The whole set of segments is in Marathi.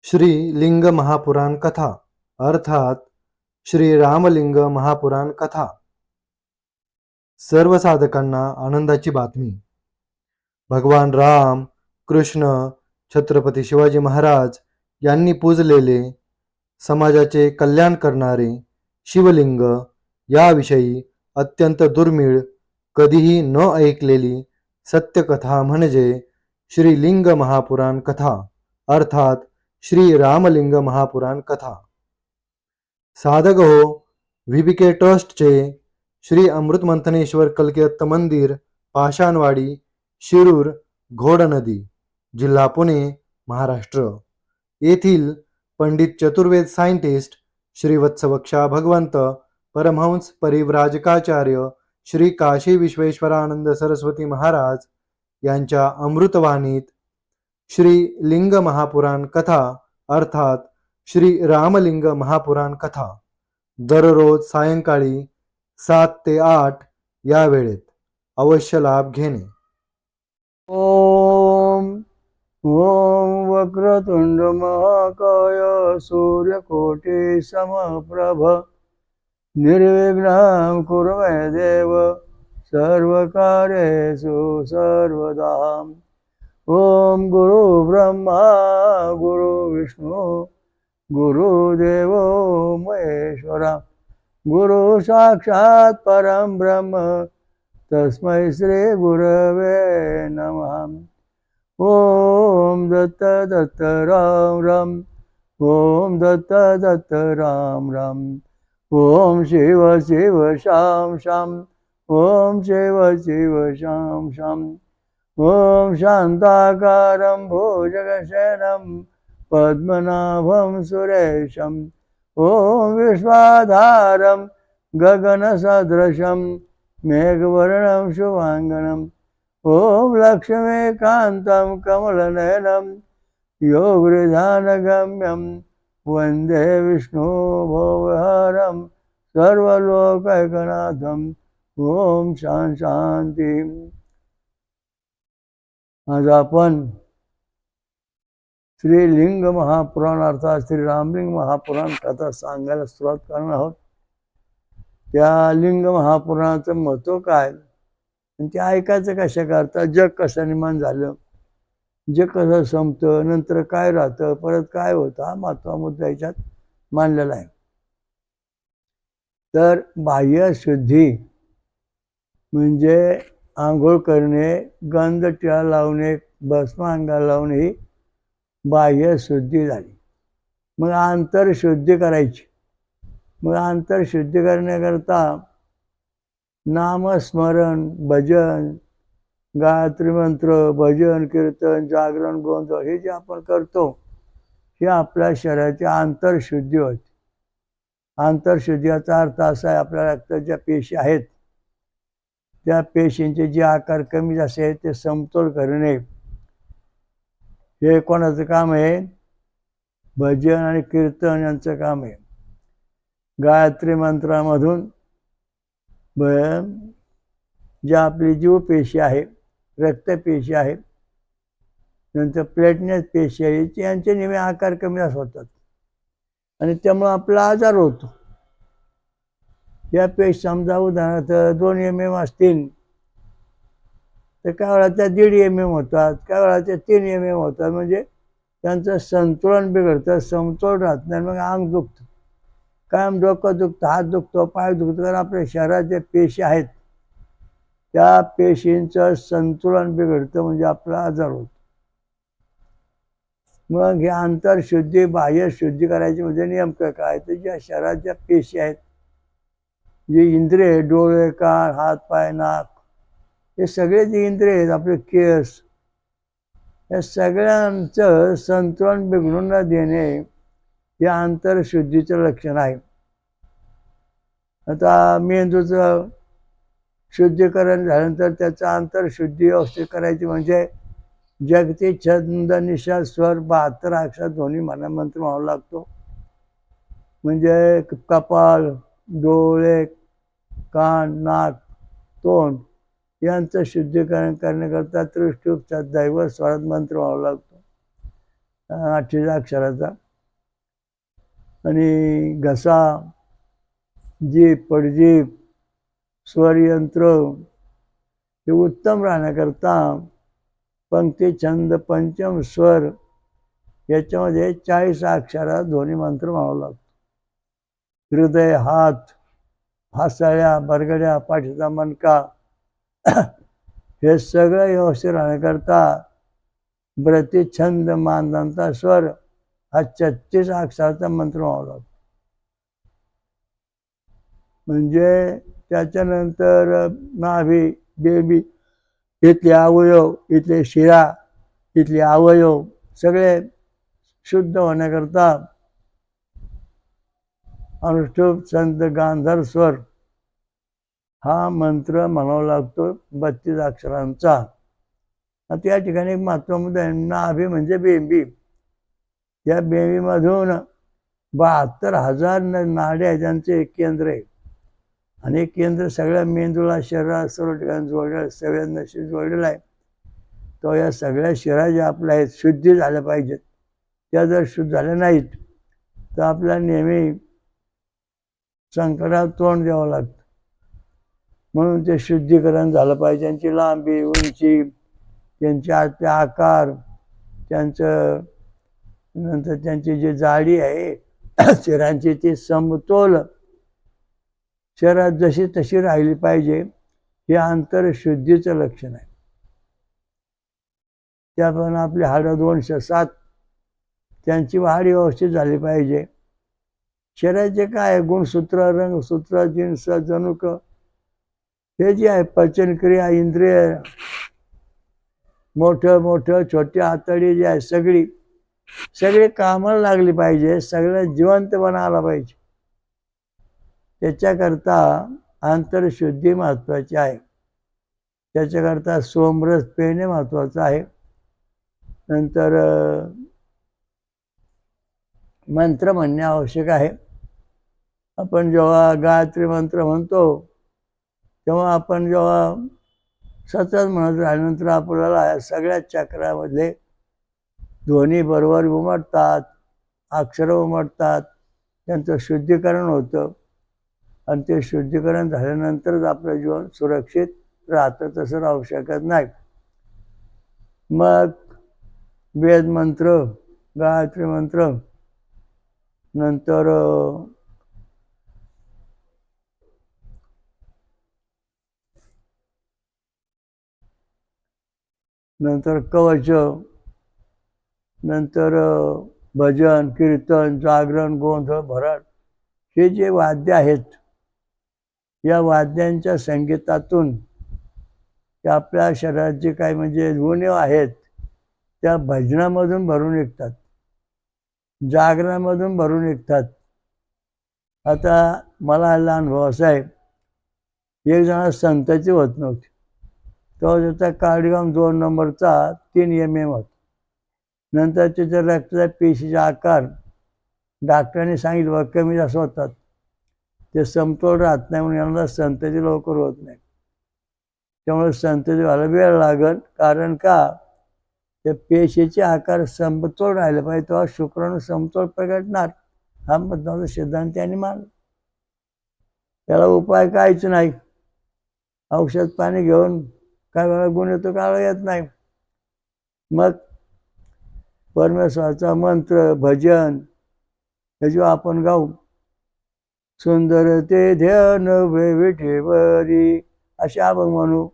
श्री लिंग महापुराण कथा अर्थात श्री रामलिंग महापुराण कथा. सर्व साधकांना आनंदाची बातमी. भगवान राम, कृष्ण, छत्रपती शिवाजी महाराज यांनी पूजलेले समाजाचे कल्याण करणारे शिवलिंग याविषयी अत्यंत दुर्मिळ, कधीही न ऐकलेली सत्यकथा म्हणजे श्री लिंग महापुराण कथा अर्थात श्री रामलिंग महापुराण कथा. साधक हो, व्हीबीके ट्रस्टचे श्री अमृतमंथनेश्वर कल्किदत्त मंदिर, पाषाणवाडी, शिरूर, घोडनदी, जिल्हा पुणे, महाराष्ट्र येथील पंडित चतुर्वेद सायंटिस्ट श्री वत्सवक्षा भगवंत परमहंस परिव्राजकाचार्य श्री काशी विश्वेश्वरानंद सरस्वती महाराज यांच्या अमृतवाणीत श्री लिंग महापुराण कथा अर्थात श्री रामलिंग महापुराण कथा दररोज सायंकाळी 7 ते 8 या वेळेत अवश्य लाभ घेणे. ओम ओम वक्रतुंड महाकाय सूर्यकोटि समप्रभ निर्विघ्नं कुरु मे देव सर्वकार्येषु सर्वदा. ओम गुरु ब्रह्मा गुरु विष्णु गुरुदेव महेश्वरा गुरु साक्षात परम ब्रह्म तस्मै श्री गुरवे नमः. ओम दत्त दत्त राम राम ओम दत्त दत्त राम राम ओम शिव शिव शाम शाम ओम शिव शिव शाम शाम ओम शांताकारं भुजगशयनं पद्मनाभं सुरेशं ओम विश्वाधारं गगनसदृशं मेघवर्णं शुभांगनं ओम लक्ष्मीकान्तं कमलनयनं योगनिधानगम्यं वन्दे विष्णु भवहरं सर्वलोकैकनाथं. ओम शांती. आज आपण श्री लिंग महापुराण अर्थात श्री रामलिंग महापुराण कथा सांगायला सुरुवात करणार आहोत. त्या लिंग महापुराणाचं महत्व काय आणि ते ऐकायचं कशा करता, जग कसं निर्माण झालं, जग कसं संपतं, नंतर काय राहतं, परत काय होतं, हा महत्त्वाचा मुद्दा याच्यात मांडलेला आहे. तर बाह्य शुद्धी म्हणजे आंघोळ करणे, गंध टिळा लावणे, भस्म अंगाला लावणे ही बाह्य शुद्धी झाली. मग आंतरशुद्धी करायची. मग आंतरशुद्धी करण्याकरता नामस्मरण, भजन, गायत्री मंत्र, भजन, कीर्तन, जागरण, गोंधळ हे जे आपण करतो हे आपल्या शरीराची आंतरशुद्धी होते. आंतरशुद्धीचा अर्थ असा आहे, आपल्या रक्ताच्या ज्या पेशी आहेत त्या पेशींचे जे आकार कमी जास्त आहेत ते समतोल करणे हे कोणाचं काम आहे? भजन आणि कीर्तन यांचं काम आहे. गायत्री मंत्रामधून ज्या आपली जीवपेशी आहे, रक्तपेशी आहे, नंतर प्लेटलेट पेशी आहे, यांचे नेहमी आकार कमी जास्त होतात आणि त्यामुळे आपला आजार होतो. या पेशी समजा उदाहरणार्थ 2 mm असतील तर काही वेळा त्या 1.5 mm होतात, काही वेळा त्या 3 mm होतात. म्हणजे त्यांचं संतुलन बिघडतं, समतोल राहत नाही, मग अंग दुखतं, कायम डोकं दुखतं, हात दुखतो, पाय दुखतो. कारण आपल्या शरीरात ज्या पेशी आहेत त्या पेशींचं संतुलन बिघडतं, म्हणजे आपला आजार होतो. मग हे आंतरशुद्धी बाह्य शुद्धी करायची म्हणजे नेमकं काय? तर ज्या शरीरात ज्या पेशी आहेत, जे इंद्रिय, डोळे, कान, हात, पाय, नाक, हे सगळे जे इंद्रिय आहेत, आपले केस, या सगळ्यांचं संतुलन बिघडून न देणे हे आंतरशुद्धीचं लक्षण आहे. आता मेंदूचं शुद्धीकरण झाल्यानंतर त्याचं आंतरशुद्धी व्यवस्थित करायची म्हणजे जगती छंद निशा स्वर 72 अक्षरात ध्वनी मंत्र म्हणावा लागतो. म्हणजे कपाळ, डोळे, कान, नाक, तोंड यांचं शुद्धीकरण करण्याकरता त्रिष्टुप दैवत स्वरात मंत्र म्हणावा लागतो. 28 अक्षराचा. आणि घसा, जीभ, पडजीभ, स्वरयंत्र हे उत्तम राहण्याकरता पंक्ती, छंद, पंचम, स्वर याच्यामध्ये 40 अक्षरात ध्वनी मंत्र म्हणावा लागतो. हृदय, हात, हासाळ्या, बरगड्या, पाठीचा मणका हे सगळं व्यवस्थित राहण्याकरता ब्रती, छंद, मांदांचा स्वर हा 36 अक्षराचा मंत्र म्हणावा लागतो. म्हणजे त्याच्यानंतर नाभी, बेबी, इथले अवयव, इथले शिरा, इथले अवयव सगळे शुद्ध होण्याकरता अनुष्ठुप, छंद, गांधार, स्वर हा मंत्र म्हणावा लागतो 32 अक्षरांचा. आता या ठिकाणी एक महत्वामध्ये नाभी म्हणजे बेंबी. या बेंबीमधून 72,000 नाड्या आहेत, ज्यांचे एक केंद्र आहे. आणि एक केंद्र सगळ्या मेंदूला, शरीरात सर्व ठिकाणी जोडलेलं, संवेदनशील जोडलेलं आहे. तो या सगळ्या शिरा ज्या आपल्या आहेत शुद्धी झाल्या पाहिजेत. त्या जर शुद्ध झाल्या नाहीत तर आपल्याला नेहमी संकटात तोंड द्यावं लागतं. म्हणून ते शुद्धीकरण झालं पाहिजे. त्यांची लांबी, उंची, त्यांचे आतले आकार, त्यांचं नंतर त्यांची जी जाडी आहे शिरांची ती समतोल शरीरात जशी तशी राहिली पाहिजे. हे अंतरशुद्धीचं लक्षण आहे. त्याप्रमाणे आपली हाडं 207 त्यांची वाढ व्यवस्थित झाली पाहिजे. शरीराचे काय गुणसूत्र, रंगसूत्र, जिन्स, जनुक हे जे आहे पचनक्रिया, इंद्रिय, मोठं छोटे आतडी जी आहे सगळी कामाला लागली पाहिजे. सगळं जिवंत बनायला पाहिजे. त्याच्याकरता अंतरशुद्धी महत्वाची आहे. त्याच्याकरता सोमरस पिणे महत्वाचं आहे. नंतर मंत्र म्हणणे आवश्यक आहे. आपण जेव्हा गायत्री मंत्र म्हणतो तेव्हा आपण जेव्हा सतत म्हणत राहिल्यानंतर आपल्याला या सगळ्या चक्रामधले ध्वनी बरोबर उमटतात, अक्षरं उमटतात, त्यांचं शुद्धीकरण होतं. आणि ते शुद्धीकरण झाल्यानंतरच आपलं जीवन सुरक्षित राहतं. तसं राहू शकत नाही. मग वेद मंत्र, गायत्री मंत्र, नंतर कवच, नंतर भजन, कीर्तन, जागरण, गोंधळ, भराट हे जे वाद्य आहेत, या वाद्यांच्या संगीतातून आपल्या शरीरात जे काही म्हणजे उणीव आहेत त्या भजनामधून भरून निघतात, जागरणामधून भरून निघतात. आता मला अनुभव असा आहे, एक जण संताची होत नव्हती. तो त्याचा काळीगाम 2 नंबरचा 3 MM होता. नंतर त्याच्या रक्ताच्या पेशीचा आकार डॉक्टरांनी सांगितलं कमी जास्त होतात, ते समतोल राहत नाही, म्हणून यांना संतती लवकर होत नाही. त्यामुळे संतती व्हायला वेळ लागल. कारण का त्या पेशीचे आकार समतोल राहिले पाहिजे, तेव्हा शुक्राणू समतोल प्रगटणार. हा महत्वाचा सिद्धांत त्यांनी मानला. त्याला उपाय काहीच नाही. औषध पाणी घेऊन काय वेळा गुण येतो, काय वेळा येत नाही. मग परमेश्वराचा मंत्र, भजन हे जेव्हा आपण गाऊ, सुंदर ते ध्यान विठेवरी असे आपण म्हणू,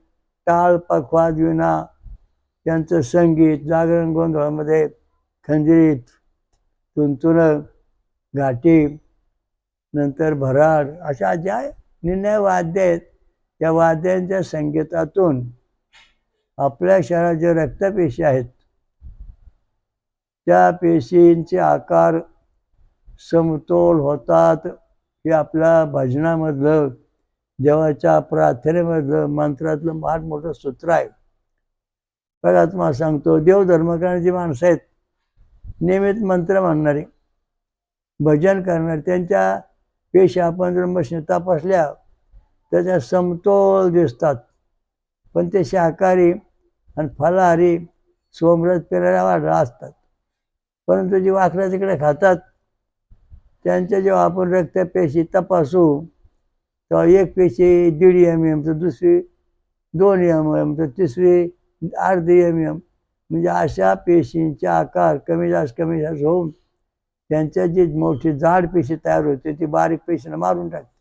टाळ, पखवाद, विणा त्यांचं संगीत, जागरण, गोंधळामध्ये खंजिरीत, तुंतुन, घाटी, नंतर भराड अशा ज्या निर्णय वाद्य आहेत, त्या वाद्यांच्या संगीतातून आपल्या शरीरात जे रक्तपेशी आहेत त्या पेशींचे आकार समतोल होतात. हे आपल्या भजनामधलं, देवाच्या प्रार्थनेमधलं, मंत्रातलं फार मोठं सूत्र आहे. बघा तुम्हाला सांगतो, देवधर्म करणारी माणसं आहेत, नियमित मंत्र म्हणणारे, भजन करणारे, त्यांच्या पेशी आपण जर मशीन तपासल्या तर त्या समतोल दिसतात. पण ते शाकाहारी आणि फलाहारी सोमरस पेरायला वाढला असतात. परंतु जे वाकड्या तिकडे खातात त्यांच्या जेव्हा आपण रक्तपेशी तपासू तेव्हा एक पेशी 1.5 MM, तर दुसरी 2 MM, तर तिसरी अर्धी MM, म्हणजे अशा पेशींचे आकार कमी जास्त होऊन त्यांच्या जी मोठी जाड पेशी तयार होते ती बारीक पेशींना मारून टाकते.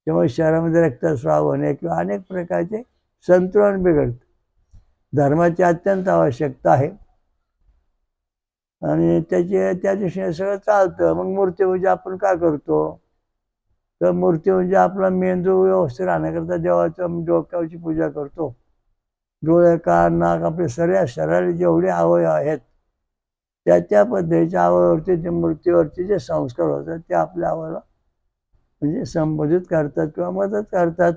त्यामुळे शरीरामध्ये रक्तस्राव होणे किंवा अनेक प्रकारचे संतुलन बिघडतं. धर्माची अत्यंत आवश्यकता आहे आणि त्या दिवशी सगळं चालतं. मग मूर्तिपूजा आपण का करतो? तर मूर्ती म्हणजे आपला मेंदू व्यवस्थित राहण्याकरता देवाचं डोक्याची पूजा करतो. डोळे, कान, नाक, आपले सर्व शरीराला जेवढे अवयव आहेत त्या पद्धतीच्या अवयवावरती त्या मूर्तीवरती जे संस्कार होतात ते आपल्या अवयवाला म्हणजे संबोधित करतात किंवा मदत करतात.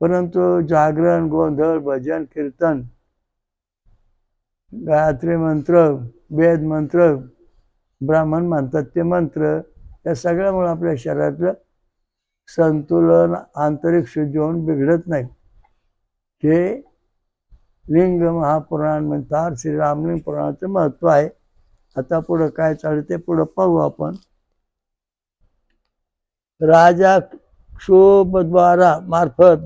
परंतु जागरण, गोंधळ, भजन, कीर्तन, गायत्री मंत्र, वेद मंत्र, ब्राह्मण म्हणतात ते मंत्र, या सगळ्यामुळे आपल्या शरीरातलं संतुलन आंतरिक शुद्धी होऊन बिघडत नाही. हे लिंग महापुराण म्हणतात. श्री रामलिंग पुराणाचं महत्व आहे. आता पुढं काय चालतं ते पुढं पाहू आपण. राजा क्षोभद्वारा मार्फत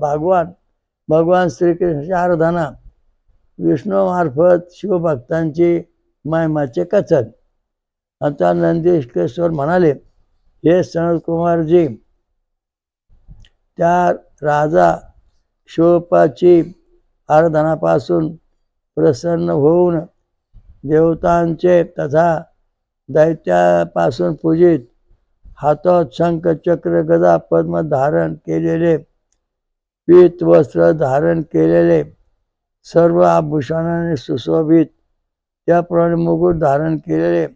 भगवान श्रीकृष्णाची आराधना, विष्णू मार्फत शिवभक्तांची महिमाचे कथन. आता नंदीकेश्वर म्हणाले, हे सनत कुमारजी, त्या राजा शिवपाची आराधनापासून प्रसन्न होऊन देवतांचे तथा दैत्यापासून पूजित हातात शंख, चक्र, गदा, पद्म धारण केलेले, पीत वस्त्र धारण केलेले, सर्व आभूषणाने सुशोभित, त्याप्रमाणे मुकुट धारण केलेले,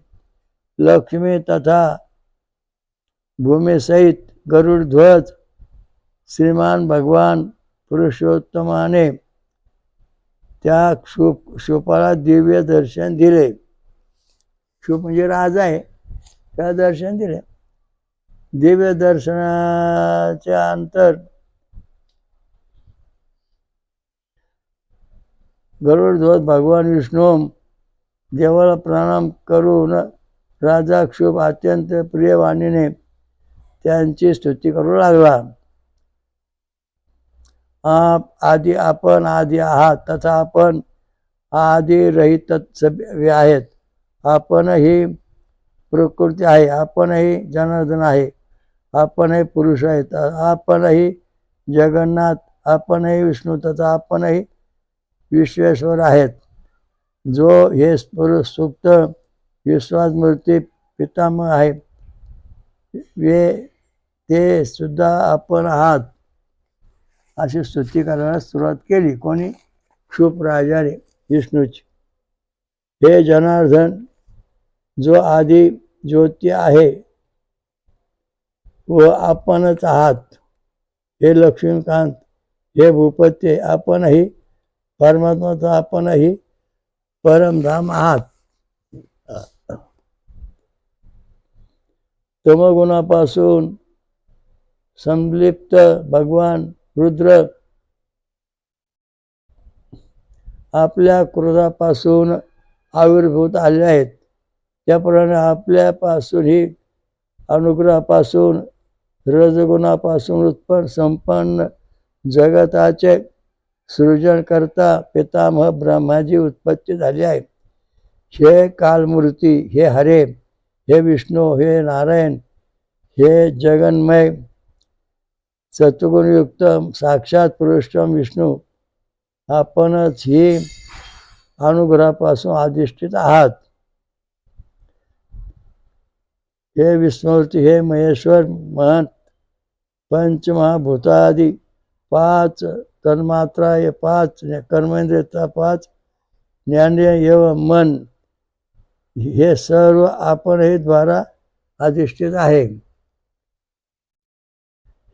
लक्ष्मी तथा भूमीसहित गरुड ध्वज श्रीमान भगवान पुरुषोत्तमाने त्या क्षुपाला दिव्य दर्शन दिले. क्षुप म्हणजे राजा आहे, त्याला दर्शन दिले. दिव्य दर्शनाच्या अंतर गरुड ध्वज भगवान विष्णू देवाला प्रणाम करून राजा क्षुप अत्यंत प्रियवाणीने त्यांची स्तुती करू लागला. आपण आधी आहात तथा आपण आधी रहित आहेत. आपणही प्रकृती आहे, आपणही जनार्दन आहे, आपणही पुरुष आहेत, आपणही जगन्नाथ, आपणही विष्णू तथा आपणही विश्वेश्वर आहेत. जो हे पुरुष सुक्त विश्वास मूर्ती पितामह आहे ते सुद्धा आपण आहात, अशी स्तुती करायला सुरुवात केली. कोणी? क्षुप राजाने विष्णूची. हे जनार्दन, जो आधी ज्योती आहे व आपणच आहात. हे लक्ष्मीकांत, हे भूपते, आपणही परमात्मा तर आपणही परमधाम आहात. तमगुणापासून संलिप्त भगवान रुद्र आपल्या क्रोधापासून आविर्भूत आले आहेत. त्याप्रमाणे आपल्यापासूनही अनुग्रहापासून रजगुणापासून उत्पन्न संपन्न जगताचे सृजन करता पितामह ब्रह्माची उत्पत्ती झाली आहे. हे कालमूर्ती, हे हरे, हे विष्णू, हे नारायण, हे जगन्मय सत्वगुणयुक्त साक्षात पुरुषोत्तम विष्णू, आपणच ही अनुग्रहापासून अधिष्ठित आहात. हे विष्णूमूर्ती, हे महेश्वर महंत, पंचमहाभूतादी 5 तन्मात्रा, 5 कर्मेंद्रिय, 5 ज्ञानेंद्रिय व मन, हे सर्व आपणही द्वारा अधिष्ठित आहे.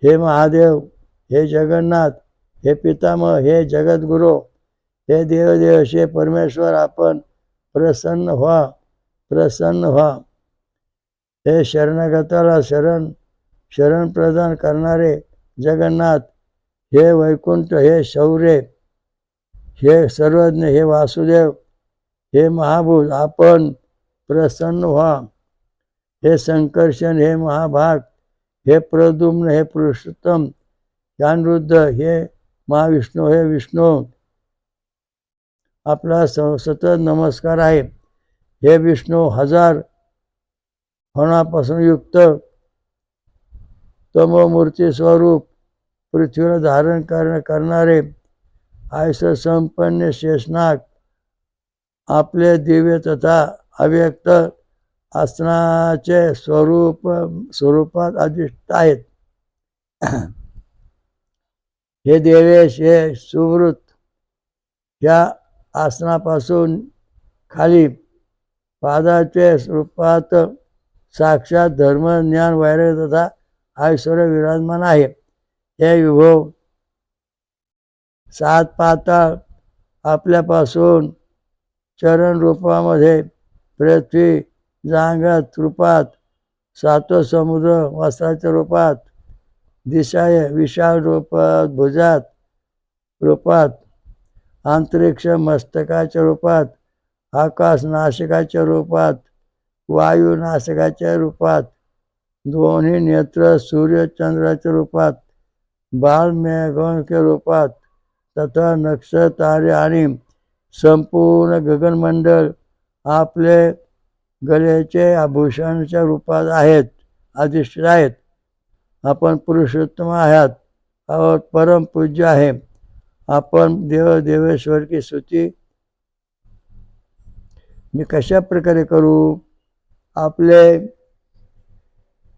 हे महादेव, हे जगन्नाथ, हे पितामह, हे जगद्गुरु, हे देवदेव, हे परमेश्वर, आपण प्रसन्न व्हा. हे शरणागताला शरण प्रदान करणारे जगन्नाथ, हे वैकुंठ, हे शौर्य, हे सर्वज्ञ, हे वासुदेव, हे महाभूत, आपण प्रसन्न व्हा. हे संकर्षण, हे महाभाग, हे प्रद्युम्न, हे पुरुषोत्तम, हे अनिरुद्ध, हे महाविष्णू, हे विष्णू, आपला सतत नमस्कार आहे. हे विष्णू, हजार होण्यापासून युक्त तमोमूर्ती स्वरूप, पृथ्वीवर धारण करणारे, आयस संपन्न शेषनाग, आपले दिव्य तथा अव्यक्त आसनाचे स्वरूपात अधिष्ठित आहेत. हे देवेश, हे सुवृत, या आसनापासून खाली पादाचे रूपात साक्षात धर्म, ज्ञान, वैराग्य तथा ऐश्वर्य विराजमान आहे. हे विभव, 7 पाताळ आपल्यापासून चरण रूपामध्ये, पृथ्वी जांगत रूपात, 7 समुद्र वस्त्राच्या रूपात, दिशाय विशाल रूपात, भुजात रूपात, अंतरिक्ष मस्तकाच्या रूपात, आकाश नाशिकाच्या रूपात, वायू नाशिकाच्या रूपात, दोन्ही नेत्र सूर्य चंद्राच्या रूपात, बाल मेघांच्या रूपात, तथा नक्षत्र, तारे आणि संपूर्ण गगनमंडळ आपले गळ्याचे आभूषणाच्या रूपात आहेत, अधिष्ठित आहेत. आपण पुरुषोत्तम आहात, आहोत, परम पूज्य आहे. आपण देवेश्वर की स्तुती मी कशा प्रकारे करू? आपले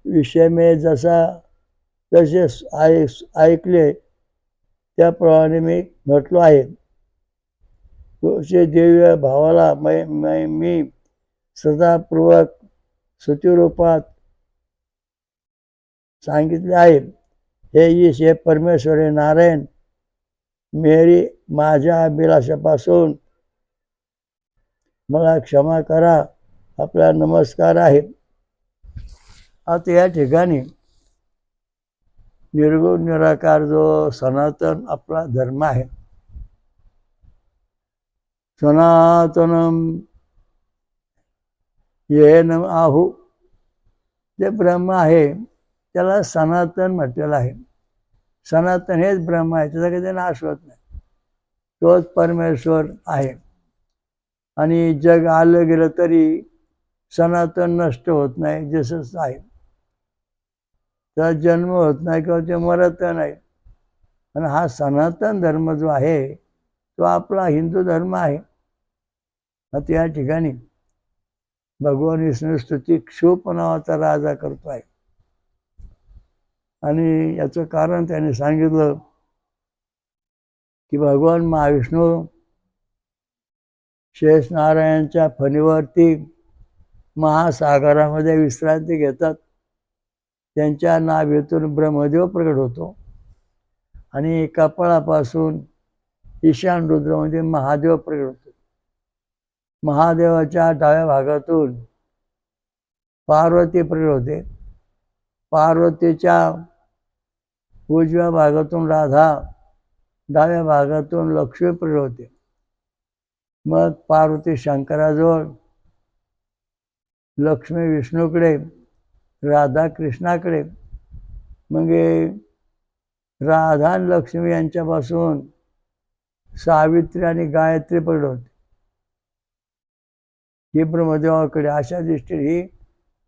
विषय में जसे ऐकले त्याप्रमाणे मी म्हटलो आहे. दिव्य भावाला मी सदापूर्वक स्तुतिरूपात सांगितले आहे. हे ईश, हे परमेश्वर, हे नारायण, माझ्या अभिलाषापासून मला क्षमा करा. आपला नमस्कार आहे. आता या ठिकाणी निर्गुण निराकार जो सनातन आपला धर्म आहे, सनातनम येनम आहू, जे ब्रह्म आहे त्याला सनातन म्हटलेलं आहे. सनातन हेच ब्रह्म आहे, त्याचा कधी नाश होत नाही. तोच परमेश्वर आहे. आणि जग आलं गेलं तरी सनातन नष्ट होत नाही, जसंच आहे. त्याचा जन्म होत नाही किंवा ते मरत नाही. आणि हा सनातन धर्म जो आहे तो आपला हिंदू धर्म आहे. आता या ठिकाणी भगवान विष्णू स्तुती क्षोप नावाचा राजा करतो आहे. आणि याचं कारण त्याने सांगितलं की भगवान महाविष्णू शेष नारायणच्या फणीवरती महासागरामध्ये विश्रांती घेतात. त्यांच्या नाभीतून ब्रह्मदेव प्रकट होतो आणि कपाळापासून ईशान रुद्रामध्ये महादेव प्रकट होतो. महादेवाच्या डाव्या भागातून पार्वती प्रकट होते. पार्वतीच्या उजव्या भागातून राधा, डाव्या भागातून लक्ष्मी प्रकट होते. मग पार्वती शंकराजवळ, लक्ष्मी विष्णूकडे, राधा कृष्णाकडे. मग राधा आणि लक्ष्मी यांच्यापासून सावित्री आणि गायत्री प्रकट होते. ही ब्रह्मदेवाकडे. अशा दृष्टीने ही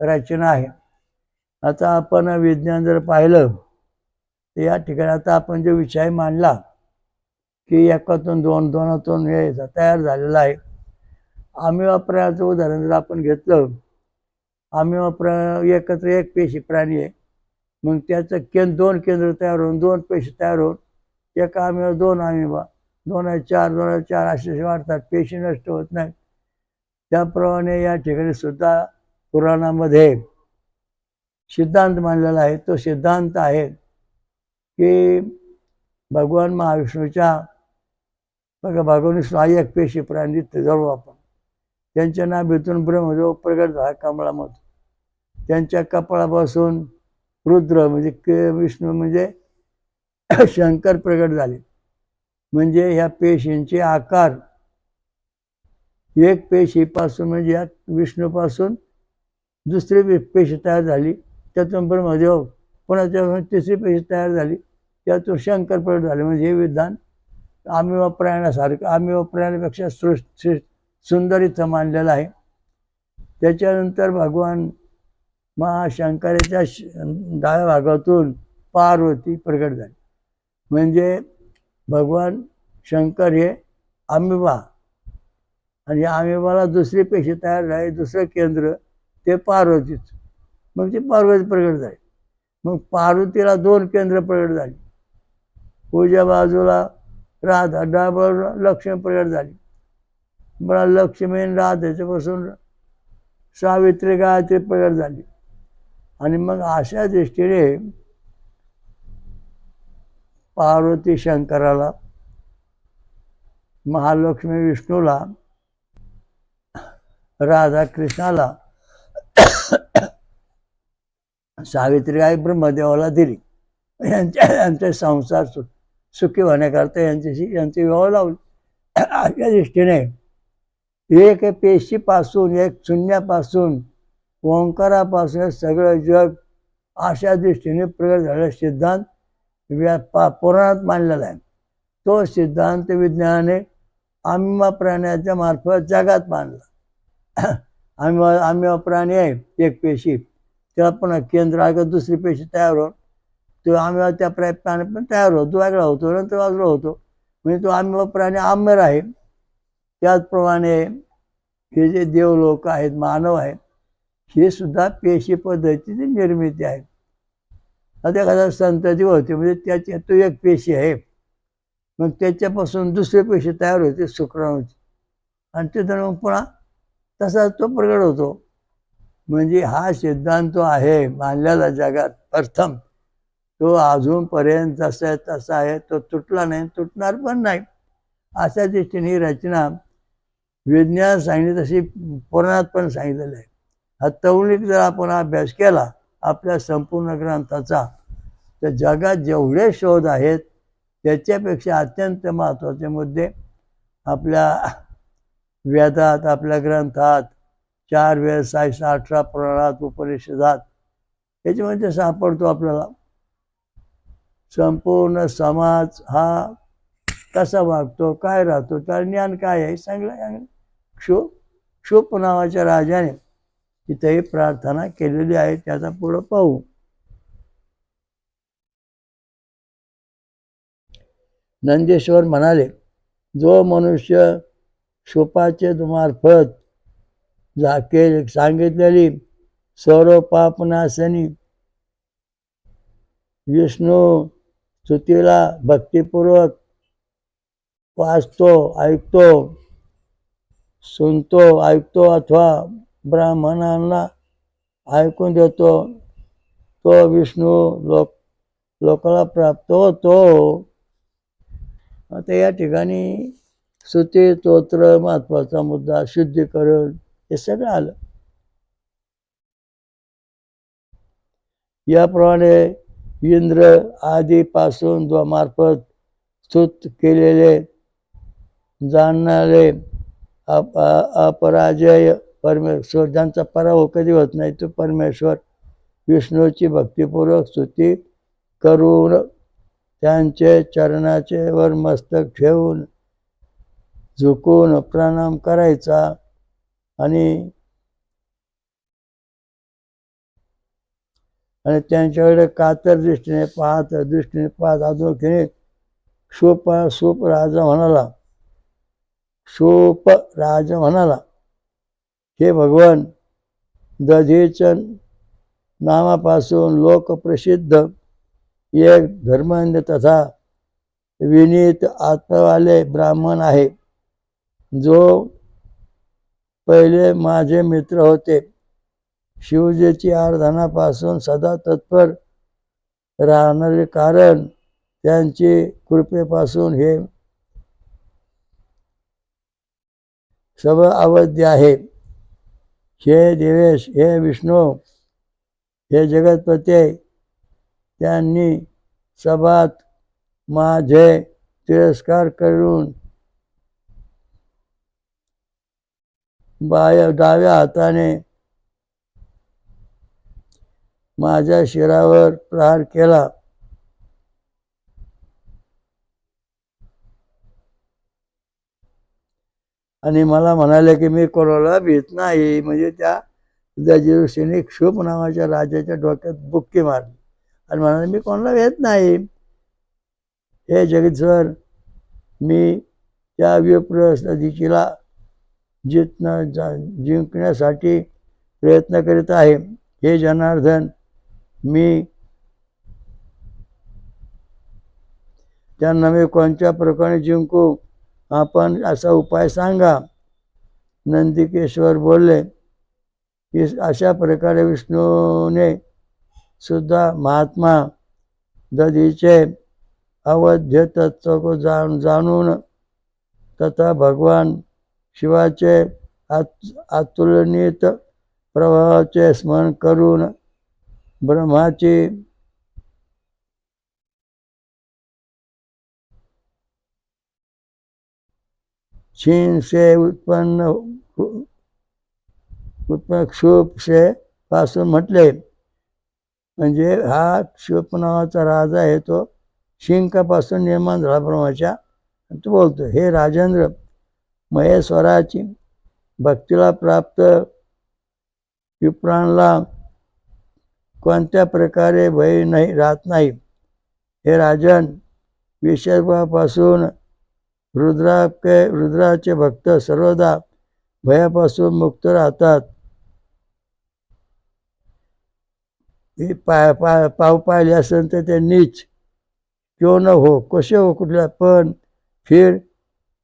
रचना आहे. आता आपण विज्ञान जर पाहिलं तर या ठिकाणी आता आपण जो विषय मांडला की एकातून दोन, दोनातून हे तयार झालेलं आहे. आम्ही प्राण्याचं उदाहरण जर आपण घेतलं, आम्ही एकत्र एक पेशी प्राणी आहे. मग त्याचं 2 केंद्र तयार होऊन 2 पेशी तयार होऊन एका आम्ही 2 आमिबा, 2 4, 2 4 असे वाढतात. पेशी नष्ट होत नाही. त्याप्रमाणे या ठिकाणी सुद्धा पुराणामध्ये सिद्धांत मांडलेला आहे. तो सिद्धांत आहे की भगवान महाविष्णूच्या भगवान विष्णू एक पेशी प्राणी जळू आपण. त्यांच्या नाभीतून ब्रह्मदेव प्रगट झाला कमळामधून. त्यांच्या कपाळापासून रुद्र म्हणजे विष्णू म्हणजे शंकर प्रगट झाले. म्हणजे ह्या पेशींचे आकार एक पेशीपासून म्हणजे या विष्णूपासून दुसरी पेशी तयार झाली, त्यातून ब्रह्मदेव, पुन्हा त्यातून तिसरी पेशी तयार झाली, त्यातून शंकर प्रगट झाले. म्हणजे हे विधान आम्ही प्राण्यासारखं, आम्ही प्राण्यापेक्षा सुंदर इथं मानलेलं आहे. त्याच्यानंतर भगवान महाशंकराच्या डाव्या भागातून पार्वती प्रगट झाली. म्हणजे भगवान शंकर हे अमिबा, आणि अमिबाला दुसरी पेशी तयार झाली, दुसरं केंद्र ते पार्वतीच. मग ती पार्वती प्रगट झाली. मग पार्वतीला 2 केंद्र प्रगट झाली. उजव्या बाजूला राधा, डाव्या बाजूला लक्ष्मी प्रगट झाली. मला लक्ष्मी राधाच्यापासून सावित्री गायत्री प्रगट झाली. आणि मग अशा दृष्टीने पार्वती शंकराला, महालक्ष्मी विष्णूला, राधा कृष्णाला, सावित्री आई ब्रह्मदेवाला दिली. यांचे संसार सुखी होण्याकरता यांचे विवाह लावले. अशा दृष्टीने एक पेशीपासून, एक शून्यापासून, ओंकारापासून सगळं जग अशा दृष्टीने प्रगट झालेला सिद्धांत पुराणात मानलेला आहे. तो सिद्धांत विज्ञानाने आम्ही प्राण्याच्या मार्फत जगात मांडला. आम्ही प्राणी आहे एक पेशी, त्याला पुन्हा केंद्र आहे, दुसरी पेशी तयार होऊन तो आम्ही त्या प्राणी पण तयार होतो, वेगळा होतो, नंतर वेगळा होतो. म्हणजे तो आम्ही प्राणी आम्र आहे. त्याचप्रमाणे हे जे देवलोक आहेत, मानव आहेत, हे सुद्धा पेशी पद्धतीची निर्मिती आहे. आता एखादा संतती होते, म्हणजे त्याची तो एक पेशी आहे, मग त्याच्यापासून दुसरी पेशी तयार होते शुक्राणूची, आणि तिथून मग पुन्हा तसाच तो प्रगट होतो. म्हणजे हा सिद्धांत आहे मानलेला जगात प्रथम, तो अजूनपर्यंत जसा आहे तसा आहे, तो तुटला नाही, तुटणार पण नाही. अशा दृष्टीने ही रचना विज्ञान सांगितली तशी पुराणात पण सांगितलेलं आहे. हा तौलिक जर आपण अभ्यास केला आपल्या संपूर्ण ग्रंथाचा, तर जगात जेवढे शोध आहेत त्याच्यापेक्षा अत्यंत महत्त्वाचे मुद्दे आपल्या वेदात, आपल्या ग्रंथात, 4 वेद, 18 पुराणात, उपनिषदात, याच्यामध्ये सापडतो आपल्याला. संपूर्ण समाज हा कसा वागतो, काय राहतो, त्याला ज्ञान काय आहे सांगलं. क्षुप नावाच्या राजाने तिथेही प्रार्थना केलेली आहे, त्याचा पुढं पाहू. नंदेश्वर म्हणाले, जो मनुष्य क्षुपाचे मार्फत झाकेल सांगितलेली सर्व पापनाशनी विष्णू स्तुतीला भक्तिपूर्वक वाचतो, ऐकतो अथवा ब्राह्मणांना ऐकून देतो, तो विष्णू लोकाला प्राप्त होतो. आता या ठिकाणी स्तुती, स्तोत्र महत्वाचा मुद्दा, शुद्धीकरण, हे सगळं आलं. याप्रमाणे इंद्र आदीपासून मार्फत स्तुत केलेले जाणणारे अपराजय परमेश्वर, ज्यांचा पराभव कधी होत नाही, तो परमेश्वर विष्णूची भक्तिपूर्वक स्तुती करून त्यांचे चरणाचे वर मस्तक ठेवून झुकून प्रणाम करायचा. आणि त्यांच्याकडे कातर दृष्टीने पाहत अजून सूप राजा म्हणाला, हे भगवान, दधीच नामापासून लोकप्रसिद्ध एक धर्मांध तथा विनीत आत्मवाले ब्राह्मण आहे, जो पहिले माझे मित्र होते. शिवजीची आराधनापासून सदा तत्पर राहणारे कारण त्यांची कृपेपासून हे सर्व अवध्य आहे. हे देवेश, हे विष्णू, हे जगतपते, त्यांनी सभात माझे तिरस्कार करून डाव्या हाताने माझ्या शिरावर प्रहार केला. आणि मला म्हणाले की मी कोणाला भीत नाही. म्हणजे त्या दजी ऋषीने क्षुप नावाच्या राजाच्या डोक्यात बुक्की मारली आणि म्हणाले मी कोणाला भीत नाही. हे जगदीश्वर, मी त्या विप्र दधीचीला जिंकण्यासाठी प्रयत्न करीत आहे. हे जनार्दन, मी त्यांना मी कोणत्या प्रकारे जिंकू, आपण असा उपाय सांगा. नंदिकेश्वर बोलले की अशा प्रकारे विष्णूने सुद्धा महात्मा दधीचे अवध्य तत्व जाणून तथा भगवान शिवाचे अतुलनीय प्रभावाचे स्मरण करून ब्रह्माची क्षीण से उत्पन्न क्षुप से पासून म्हटले. म्हणजे हा क्षुप नावाचा राजा आहे तो शिंकापासून निर्माण झाला ब्रह्माच्या. तो बोलतो, हे राजेंद्र, महेश्वराची भक्तीला प्राप्त विप्रांना कोणत्या प्रकारे भय नाही राहत नाही. हे राजन, विषयापासून रुद्राचे भक्त सर्वदा भयापासून मुक्त राहतात. हे पाव पाहिले असेल तर ते नीच क्यों न हो, कसे हो कुठल्या, पण फिर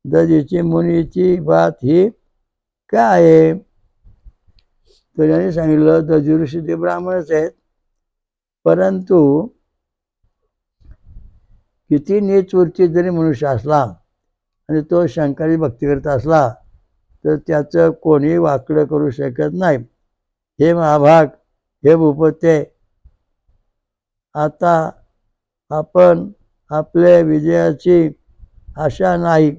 दधीची मुनीची बात ही काय आहे. तर याने सांगितलं दधी ऋषी ते ब्राह्मणच आहेत, परंतु किती नीच वृत्ती जरी मनुष्य असला आणि तो शंकरी भक्ती करत असला तर त्याचं कोणी वाकडं करू शकत नाही. हे महाभाग, हे भूपते, आता आपण आपल्या विजयाची आशा नाही.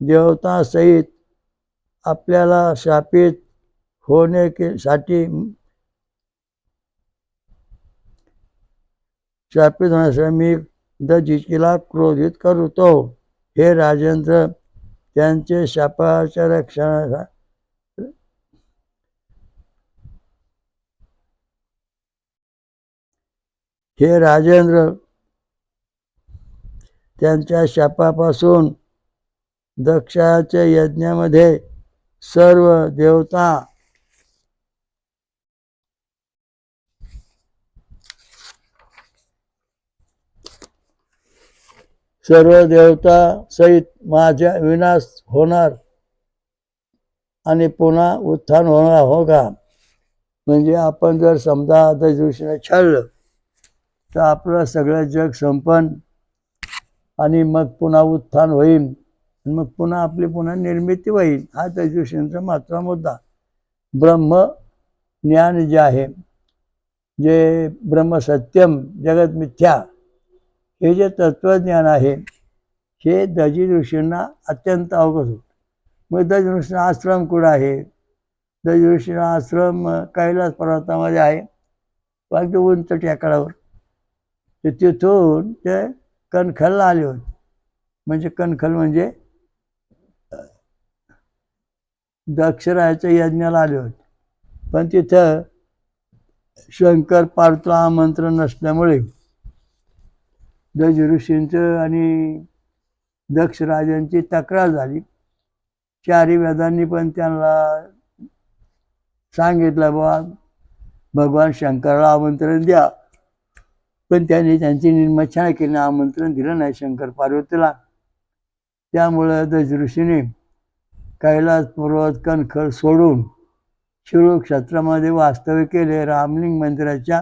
देवतासहित आपल्याला शापित होण्यासाठी होण्यासाठी मी दधीचीला क्रोधित करतो. हे राजेंद्र, त्यांचे शापाच्या रक्षणासाठी हे राजेंद्र, त्यांच्या शापापासून दक्षाच्या यज्ञामध्ये सर्व देवता सहित माझ्या विनाश होणार आणि पुन्हा उत्थान होणार हो का. म्हणजे आपण जर समजा दधीने छळलं तर आपलं सगळं जग संपन्न आणि मग पुन्हा उत्थान होईल, मग पुन्हा आपली पुन्हा निर्मिती होईल. हा दधीचा महत्त्वाचा मुद्दा. ब्रह्म ज्ञान जे आहे, जे ब्रह्मसत्यम जगत मिथ्या, हे जे तत्वज्ञान आहे हे दधी ऋषींना अत्यंत अवगत होतं. मग दधी ऋषींचा आश्रम कुठं आहे. दधी ऋषींचा आश्रम कैलास पर्वतामध्ये आहे, अगदी उंच टेकडावर. ते तिथून ते कणखलला आले होते. म्हणजे कणखल म्हणजे दक्षरायाच्या यज्ञाला आले होते, पण तिथं शंकर पार्वतीला आमंत्रण नसल्यामुळे दधी ऋषींचं आणि दक्ष राजांची तक्रार झाली. चारी वेदांनी पण त्यांना सांगितलं बाबा भगवान शंकराला आमंत्रण द्या, पण त्यांनी त्यांची निर्मच्छा केली, आमंत्रण दिलं नाही शंकर पार्वतीला. त्यामुळं दधी ऋषीने कैलास पर्वत कणखल सोडून शिरूर क्षेत्रामध्ये वास्तव्य केले. रामलिंग मंदिराच्या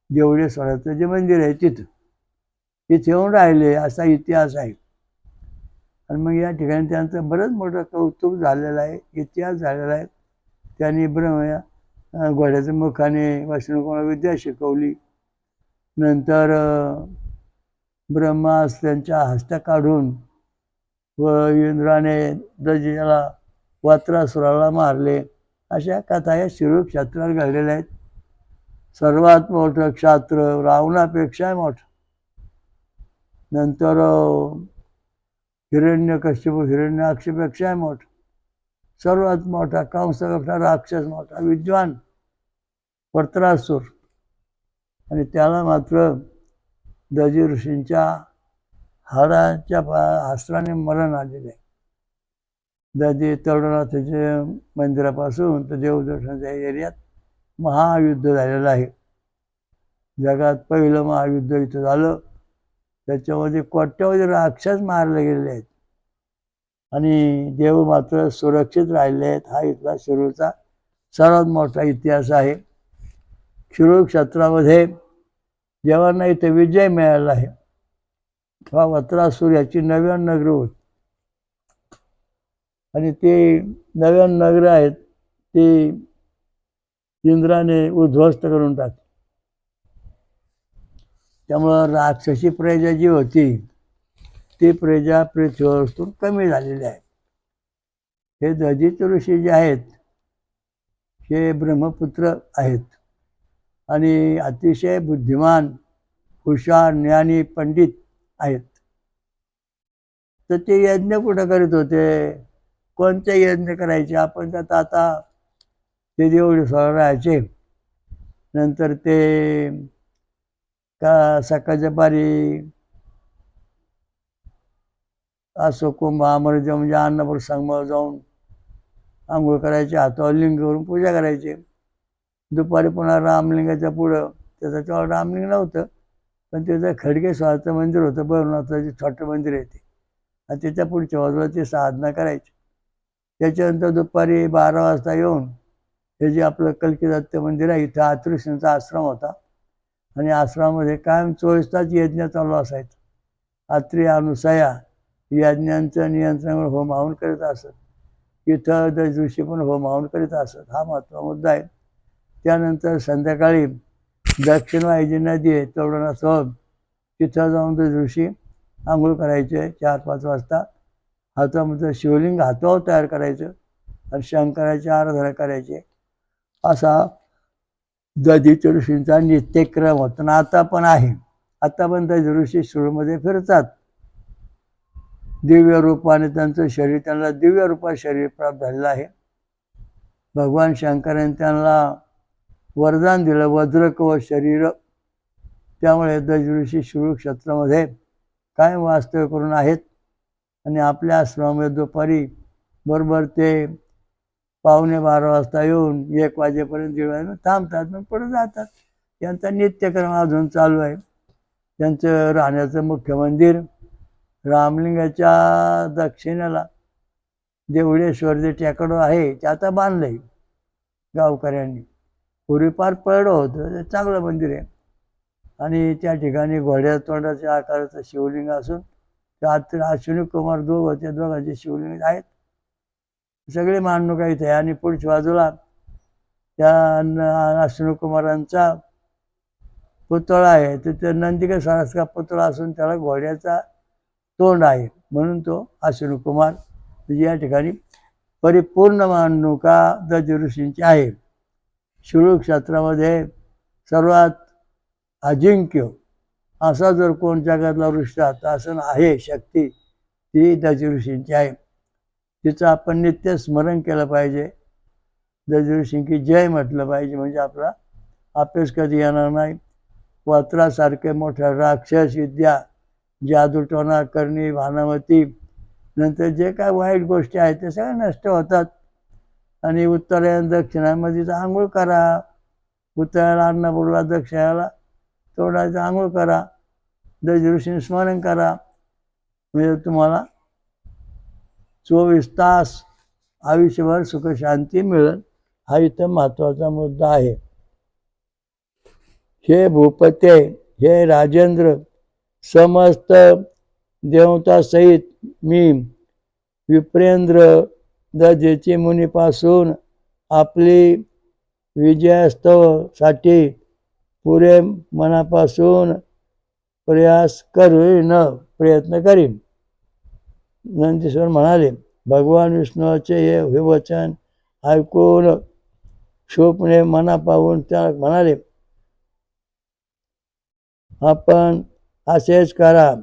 देवळेश्वराचं जे मंदिर आहे तिथं येऊन राहिले, असा इतिहास आहे. आणि मग या ठिकाणी त्यांचं बरंच मोठं कौतुक झालेलं आहे, इतिहास झालेला आहे. त्यांनी घोड्याच्या मुखाने वैष्णव विद्या शिकवली. नंतर ब्रह्मास त्यांच्या हस्त्या काढून व इंद्राने दधीला वत्रासुराला मारले. अशा कथा या शिरूर क्षेत्रात घडलेल्या आहेत. सर्वात मोठं क्षात्र रावणापेक्षा मोठं. नंतर हिरण्यकश्यप हिरण्याक्षपेक्षा मोठं. सर्वात मोठा कंसपेक्षा राक्षस मोठा विद्वान वत्रासुर. आणि त्याला मात्र दजी ऋषींच्या हाडाच्या अस्त्राने मरण आलेले आहे. दजी तरुणाथाच्या मंदिरापासून तर देवदर्शनाच्या एरियात महायुद्ध झालेलं आहे. जगात पहिलं महायुद्ध इथं झालं. त्याच्यामध्ये कोट्यावधी राक्षस मारले गेलेले आहेत आणि देव मात्र सुरक्षित राहिले आहेत. हा इथला शिरूरचा सर्वात मोठा इतिहास आहे. शिरूर क्षेत्रामध्ये जेव्हा इथे विजय मिळाला आहे तेव्हा वत्रासुर याची 99 नगरं होती आणि ते 99 नगरं आहेत ती इंद्राने उद्ध्वस्त करून टाकली. त्यामुळं राक्षसी प्रजा जी होती ती प्रजा पृथ्वीवरून कमी झालेली आहे. हे दजित ऋषी जे आहेत हे ब्रह्मपुत्र आहेत आणि अतिशय बुद्धिमान हुशार ज्ञानी पंडित आहेत. तर ते यज्ञ कुठं करीत होते? कोणते यज्ञ करायचे? आपण त्यात आता ते देवळे सोडून राहायचे. नंतर ते का सकाळच्या पारी असो कुंभ आमर्ज म्हणजे अन्नपूर संगमावर जाऊन आंघोळ करायचे, हातावर लिंग करून पूजा करायची. दुपारी पुन्हा रामलिंगाच्या पुढं त्याचं तेव्हा रामलिंग नव्हतं पण त्याचं खडकेश्वराचं मंदिर होतं. भैरवनाथाचं जे छोटं मंदिर आहे ते आणि त्याच्या पुढच्या बाजूला ते साधना करायची. त्याच्यानंतर दुपारी 12 वाजता येऊन हे जे आपलं कल्की दत्त मंदिर आहे इथं आतृष्णीचा आश्रम होता आणि आश्रमामध्ये कायम 24 तास यज्ञ चालू असायचं. अत्री अनुसया यज्ञांचं नियंत्रण होम हवन करीत असत. इथं दज ऋषी पण होम हवन करीत असत. हा महत्त्वाचा मुद्दा आहे. त्यानंतर संध्याकाळी दक्षिण वाहिनी नदी आहे तरुणासोबत तिथं जाऊन दज ऋषी आंघोळ करायचे 4-5 वाजता. हातामध्ये शिवलिंग हातावर तयार करायचं आणि शंकराची आराधना करायचे. असा दजित ऋषींचा नित्यक्रम होता आणि आता पण आहे. आता पण दज ऋषी शिरूरमध्ये फिरतात. दिव्य रूपाने त्यांचं शरीर त्यांना दिव्य रूपात शरीर प्राप्त झालेलं आहे. भगवान शंकराने त्यांना वरदान दिलं वज्रकवच शरीर. त्यामुळे दज ऋषी शिरूर क्षेत्रामध्ये कायम वास्तव्य करून आहेत आणि आपल्या आश्रमामध्ये दुपारी बरोबर ते 11:15 वाजता येऊन 1 वाजेपर्यंत 1:30 वाजेपर्यंत थांबतात मग पुढे जातात. त्यांचा नित्यक्रम अजून चालू आहे. त्यांचं राहण्याचं मुख्य मंदिर रामलिंगाच्या दक्षिणेला देवळेश्वर जे टेकडं आहे ते आता बांधलंय गावकऱ्यांनी. पूर्वी फार पडलं होतं. ते चांगलं मंदिर आहे आणि त्या ठिकाणी घोड्या तोंडाच्या आकाराचं शिवलिंग असून त्यात अश्विनी कुमार त्या दोघांचे शिवलिंग आहेत. सगळे मांडणूक इथे आहे आणि पुढच्या बाजूला त्या अश्विनी कुमारांचा पुतळा आहे. तिथे नंदिकेश्वराचा पुतळा असून त्याला घोड्याचा तोंड आहे म्हणून तो अश्विनी कुमार. या ठिकाणी परिपूर्ण मांडणुका दज ऋषींची आहे. शिरूर क्षेत्रामध्ये सर्वात अजिंक्य असा जर कोण जगातला ऋषी असं आहे शक्ती ती दज ऋषींची आहे. तिचं आपण नित्य स्मरण केलं पाहिजे. दज ऋषींची जय म्हटलं पाहिजे म्हणजे आपला अपेस कधी येणार नाही. वत्रासारखे मोठ्या राक्षस विद्या जादूटोणा करणी भानामती नंतर जे काय वाईट गोष्टी आहेत ते सगळ्या नष्ट होतात. आणि उत्तरायण दक्षिणामध्ये आंघोळ करा. उत्तरायला अन्नपूर्वा दक्षिणाला तोंडाचं आंघोळ करा. दज ऋषींचं स्मरण करा म्हणजे तुम्हाला 24 तास आयुष्यभर सुखशांती मिळेल. हा इथं महत्त्वाचा मुद्दा आहे. हे भूपते हे राजेंद्र समस्त देवतासहित मी विप्रेंद्र दजेची मुनीपासून आपली विजयास्तवासाठी पुरे मनापासून प्रयत्न करीन. नंदीश्वर म्हणाले भगवान विष्णूचे हे वचन ऐकून शुकने मना पाहून त्या म्हणाले, आपण असेच करा.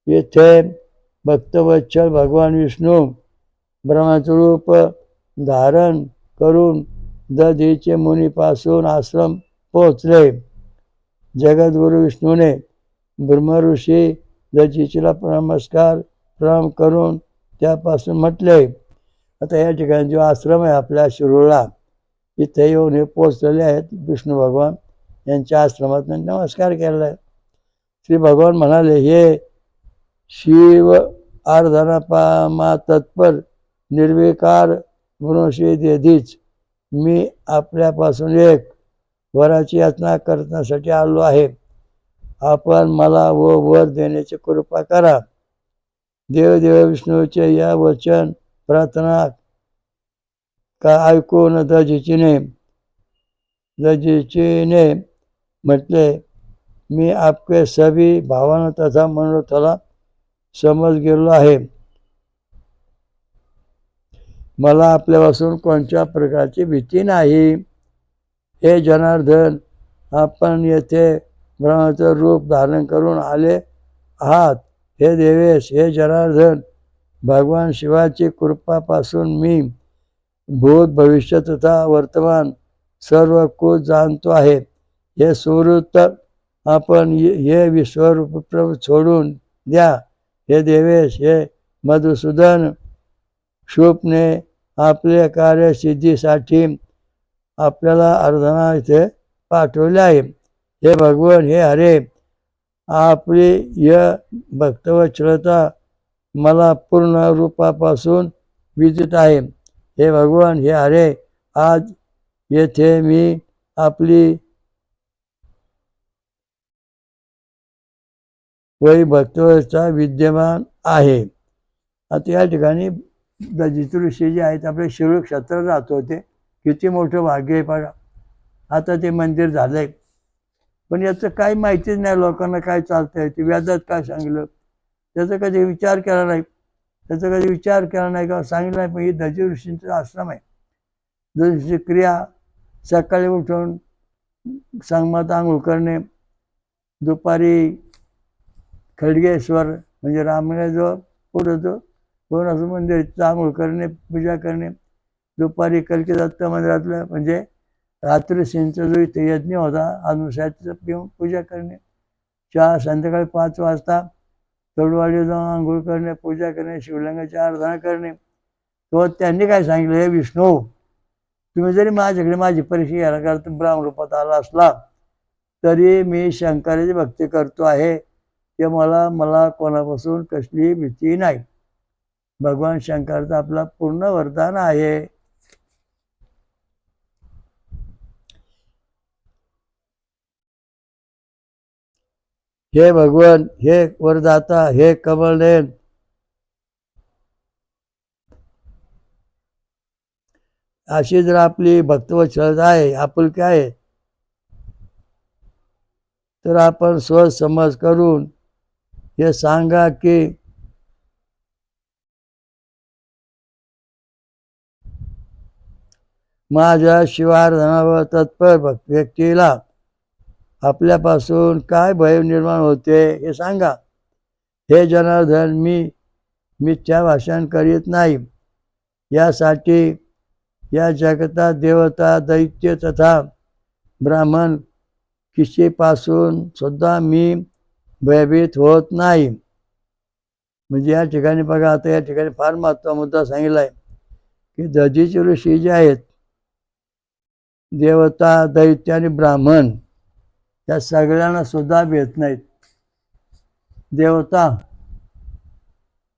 येथे भक्तवत्सल भगवान विष्णू ब्रह्माचं रूप धारण करून दधीचे मुनीपासून आश्रम पोहोचले. जगद्गुरु विष्णूने ब्रह्मऋषी दधीचीला प्रणाम करून त्यापासून म्हटले. आता या ठिकाणी जो आश्रम आहे आपल्या शिरूरला, इथे येऊन हे पोचलेले आहेत विष्णू भगवान. यांच्या आश्रमात नमस्कार केलेला आहे. श्री भगवान म्हणाले, हे शिव आराधना तत्पर निर्विकार मनुष्य देधीच, मी आपल्यापासून एक वराची याचना करण्यासाठी आलो आहे. आपण मला वर देण्याची कृपा करा. देवदेव विष्णूचे या वचन प्रार्थना का ऐकून दधीचीने म्हटले, मी आपके सभी भावना तथा मनोरथाला समज गेलो आहे. मला आपल्यापासून कोणत्या प्रकारची भीती नाही. हे जनार्दन, आपण येथे ब्रह्माचं रूप धारण करून आले आहात. हे देवेश, हे जनार्दन, भगवान शिवाची कृपापासून मी भूत भविष्य तथा वर्तमान सर्व कुछ जाणतो आहे. हे सुहृत, आपण हे विश्वरूप सोडून द्या. हे देवेश, हे मधुसूदन, शुकने आपल्या कार्यसिद्धीसाठी आपल्याला अर्धना इथे पाठवले आहे. हे भगवान, हे हरे, आपली य भक्तवत्सलता मला पूर्ण रूपापासून विदित आहे. हे भगवान, हे हरे, आज येथे मी आपली वै भक्तवत्सलता विद्यमान आहे. आता या ठिकाणी दधीचे ऋषी जे आहेत आपले शिरूर क्षेत्र राहत होते. किती मोठं भाग्य आहे बघा. आता ते मंदिर झालंय, पण याचं काही माहितीच नाही लोकांना. काय चालतंय ते वेदात काय सांगितलं त्याचा कधी विचार केला नाही. का सांगितलं नाही. पण ही दधी ऋषींचा आश्रम आहे. दधी क्रिया सकाळी उठून संगमात आंघोळ करणे, दुपारी खडगेश्वर म्हणजे रामण्याजवळ पुढं जो कोणाचं मंदिर आंघोळ करणे, पूजा करणे, दुपारी कलकी दत्त मंदिरातलं म्हणजे रात्रीशींचा जो इथे यज्ञ होता अनुषाचं पिऊन पूजा करणे, संध्याकाळी 5 वाजता तळवाडी जाऊन आंघोळ करणे, पूजा करणे, शिवलिंगाची आराधना करणे. तो त्यांनी काय सांगितलं, हे विष्णू, तुम्ही जरी माझ्याकडे माझी परीक्षा घ्यायला करता ब्राह्मरूपात आला असला तरी मी शंकराची भक्ती करतो आहे. ते मला कोणापासून कसलीही भीती नाही. भगवान शंकराचं आपला पूर्ण वरदान आहे. हे भगवान, हे वरदाता, हे कमलनयन, अशी जर आपली भक्तवत्सलता आहे, आपुलकी आहे, तर आपण स्वसमज करून हे सांगा की माझ्या शिवाराधनावर तत्पर व्यक्तीला आपल्यापासून काय भय निर्माण होते हे सांगा. हे जनार्दन, मी मिथ्या भाषण करीत नाही. यासाठी या जगतात देवता, दैत्य तथा ब्राह्मण किशीपासून सुद्धा मी भयभीत होत नाही. म्हणजे या ठिकाणी बघा, आता या ठिकाणी फार महत्त्वाचा मुद्दा सांगितला आहे की दधीचे ऋषी जे आहेत, देवता, दैत्य आणि ब्राह्मण या सगळ्यांना सुद्धा भेट नाहीत. देवता,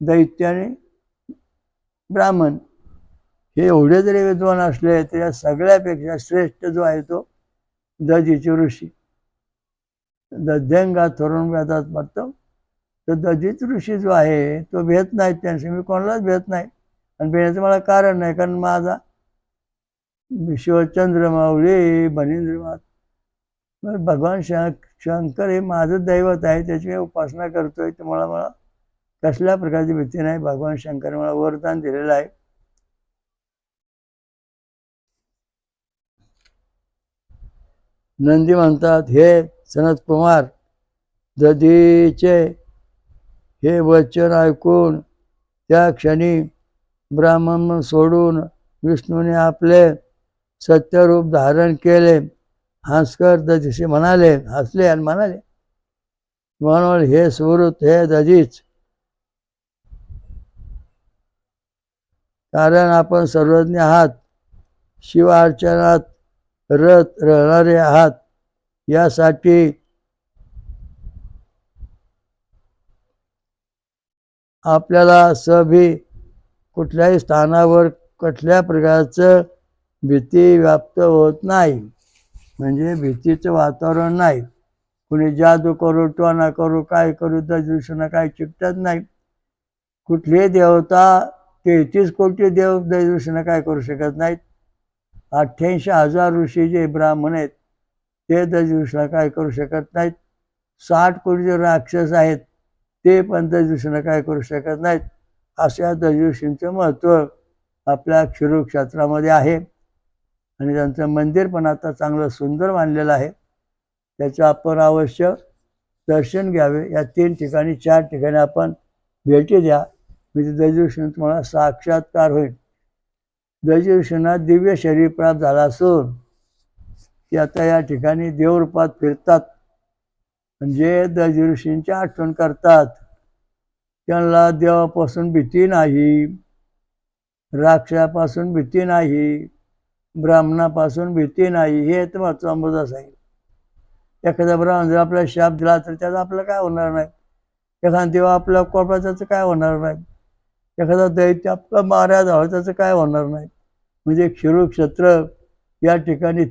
दैत्य आणि ब्राह्मण हे एवढे जरी विद्वान असले तर या सगळ्यापेक्षा श्रेष्ठ जो आहे तो दधीचे ऋषी. दध्यंगा थोरून वेदात म्हणतो. तर दधीच ऋषी जो आहे तो भेट नाही. त्यांशी मी कोणालाच भेट नाही. आणि भेटण्याचं मला कारण नाही, कारण माझा शिवचंद्रमावळी बनींद्र भगवान शंकर हे माझं दैवत आहे. त्याची मी उपासना करतोय. तर मला कसल्या प्रकारची भीती नाही. भगवान शंकर मला वरदान दिलेलं आहे. नंदी म्हणतात, हे सनत कुमार, दधीचे हे वचन ऐकून त्या क्षणी ब्राह्मण सोडून विष्णूने आपले सत्यरूप धारण केले. हंसकर दधीशी म्हणाले, हसले आणि म्हणाले, म्हणून हे सुहृत, हे दधीच, कारण आपण सर्वज्ञ आहात, शिव अर्चनात रत राहणारे आहात, यासाठी आपल्याला सभी कुठल्याही स्थानावर कुठल्या प्रकारचं भीती व्याप्त होत नाही. म्हणजे भीतीचं वातावरण नाही. कुणी जादू करू, टोना करू, काय करू, त्या दिवशीनं काय चिकटत नाही. कुठलीही देवता 33 कोटी देव त्या दिवशीनं काय करू शकत नाहीत. 88,000 ऋषी जे ब्राह्मण आहेत ते त्या दिवशीला काय करू शकत नाहीत. 60 कोटी जे राक्षस आहेत ते पण त्या दिवशीनं काय करू शकत नाहीत. अशा त्या दिवशींचं महत्त्व आपल्या क्षीरक्षेत्रामध्ये आहे. आणि त्यांचं मंदिर पण आता चांगलं सुंदर बांधलेलं आहे. त्याचं आपण अवश्य दर्शन घ्यावे. या 3 ठिकाणी 4 ठिकाणी आपण भेटी द्या. म्हणजे दजदिवशी तुम्हाला साक्षात्कार होईल. दजदिवशींना दिव्य शरीर प्राप्त झाला असून ते आता या ठिकाणी देवरूपात फिरतात. म्हणजे दजऋषींची आठवण करतात. त्यांना देवापासून भीती नाही, राक्षसापासून भीती नाही, ब्राह्मणापासून भीती नाही. हे तर महत्त्वाचा मुद्दा आहे. एखादा ब्राह्मण जर आपल्याला शाप दिला तर त्याचा आपलं काय होणार नाही. एखादा देव आपल्या कोपऱ्यात त्याचं काय होणार नाही. एखादा दैत्य आपला माऱ्या जावं त्याचं काय होणार नाही. म्हणजे क्षीरक्षेत्र या ठिकाणी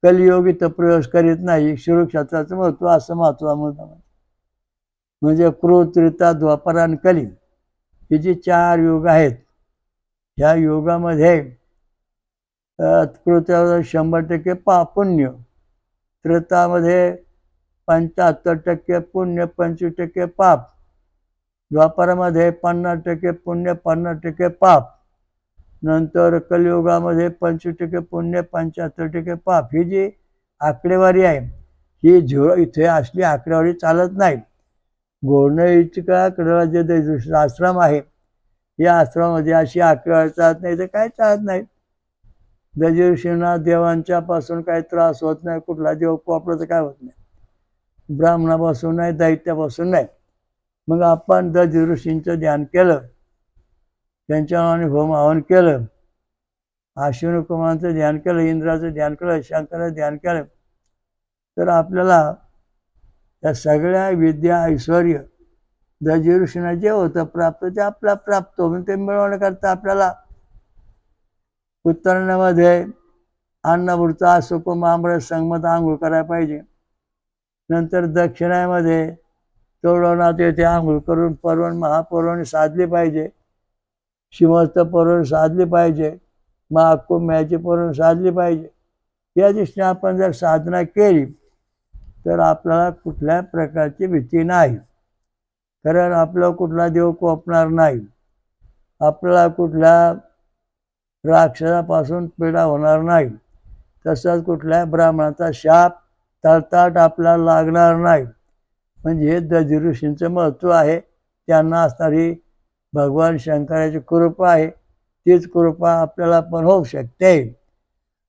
कलियोगी तर प्रवेश करीत नाही. क्षीरक्षेत्राचं महत्त्व असं महत्त्वाचं मुद्दा म्हणजे क्रोध, त्रेता, द्वापर आणि कली हे जे 4 युग आहेत. ह्या युगामध्ये कृत्यावर 100% पुण्य, त्रेतामध्ये 75% पुण्य, 25% पाप, द्वापारामध्ये 50% पुण्य, 50% पाप, नंतर कलियुगामध्ये 25% पुण्य, 75% पाप. ही जी आकडेवारी आहे ही इथे असली आकडेवारी चालत नाही. घोडणईच्या कडेला जे आश्रम आहे या आश्रमामध्ये अशी आकडेवारी चालत नाही. तर काय चालत नाही. दजऋषींना देवांच्या पासून काही त्रास होत नाही. कुठला देव कोपरा तर काय होत नाही. ब्राह्मणापासून नाही, दैत्यापासून नाही. मग आपण दजऋषींचं ध्यान केलं, त्यांच्या नावाने होम हवन केलं, अश्विनी कुमारांचं ध्यान केलं, इंद्राचं ध्यान केलं, शंकराचं ध्यान केलं, तर आपल्याला या सगळ्या विद्या ऐश्वर दजऋषींना जे होतं प्राप्त ते आपल्याला प्राप्त होऊन ते मिळवण्याकरता आपल्याला उत्तरायणामध्ये अन्नपूर्ता सुकुम आमरस संगमत आंघोळ करायला पाहिजे. नंतर दक्षिणामध्ये तोडवनाथ येथे आंघोळ करून पर्वण महापर्वणी साधली पाहिजे. शिमस्त पर्वणी साधली पाहिजे. महाकुंभाची पर्वणी साधली पाहिजे. या दृष्टीने आपण जर साधना केली तर आपल्याला कुठल्या प्रकारची भीती नाही. कारण आपला कुठला देव कोपणार नाही. आपल्याला कुठल्या राक्षसापासून पीडा होणार नाही. तसंच कुठल्या ब्राह्मणाचा शाप तळताट आपल्याला लागणार नाही. म्हणजे हे दजऋषींचं महत्त्व आहे. त्यांना असणारी भगवान शंकराची कृपा आहे. तीच कृपा आपल्याला पण होऊ शकते.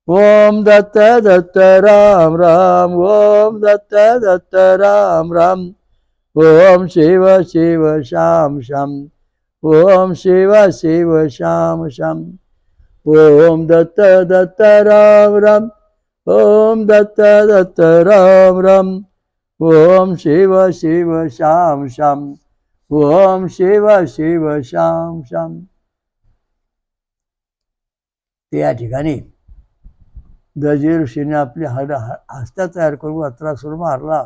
ओम दत्त दत्त राम राम, ओम दत्त दत्त राम राम, ओम शिव शिव श्याम श्याम, ओम शिव शिव श्याम श्याम, ओम दत्त दत्त राम राम, ओम दत्त दत्त राम राम, ओम शिव शिव श्याम श्याम, ओम शिव शिव श्याम श्याम. ते या ठिकाणी दजऋषीने आपली हस्त्या तयार करून अत्रासूर मारला.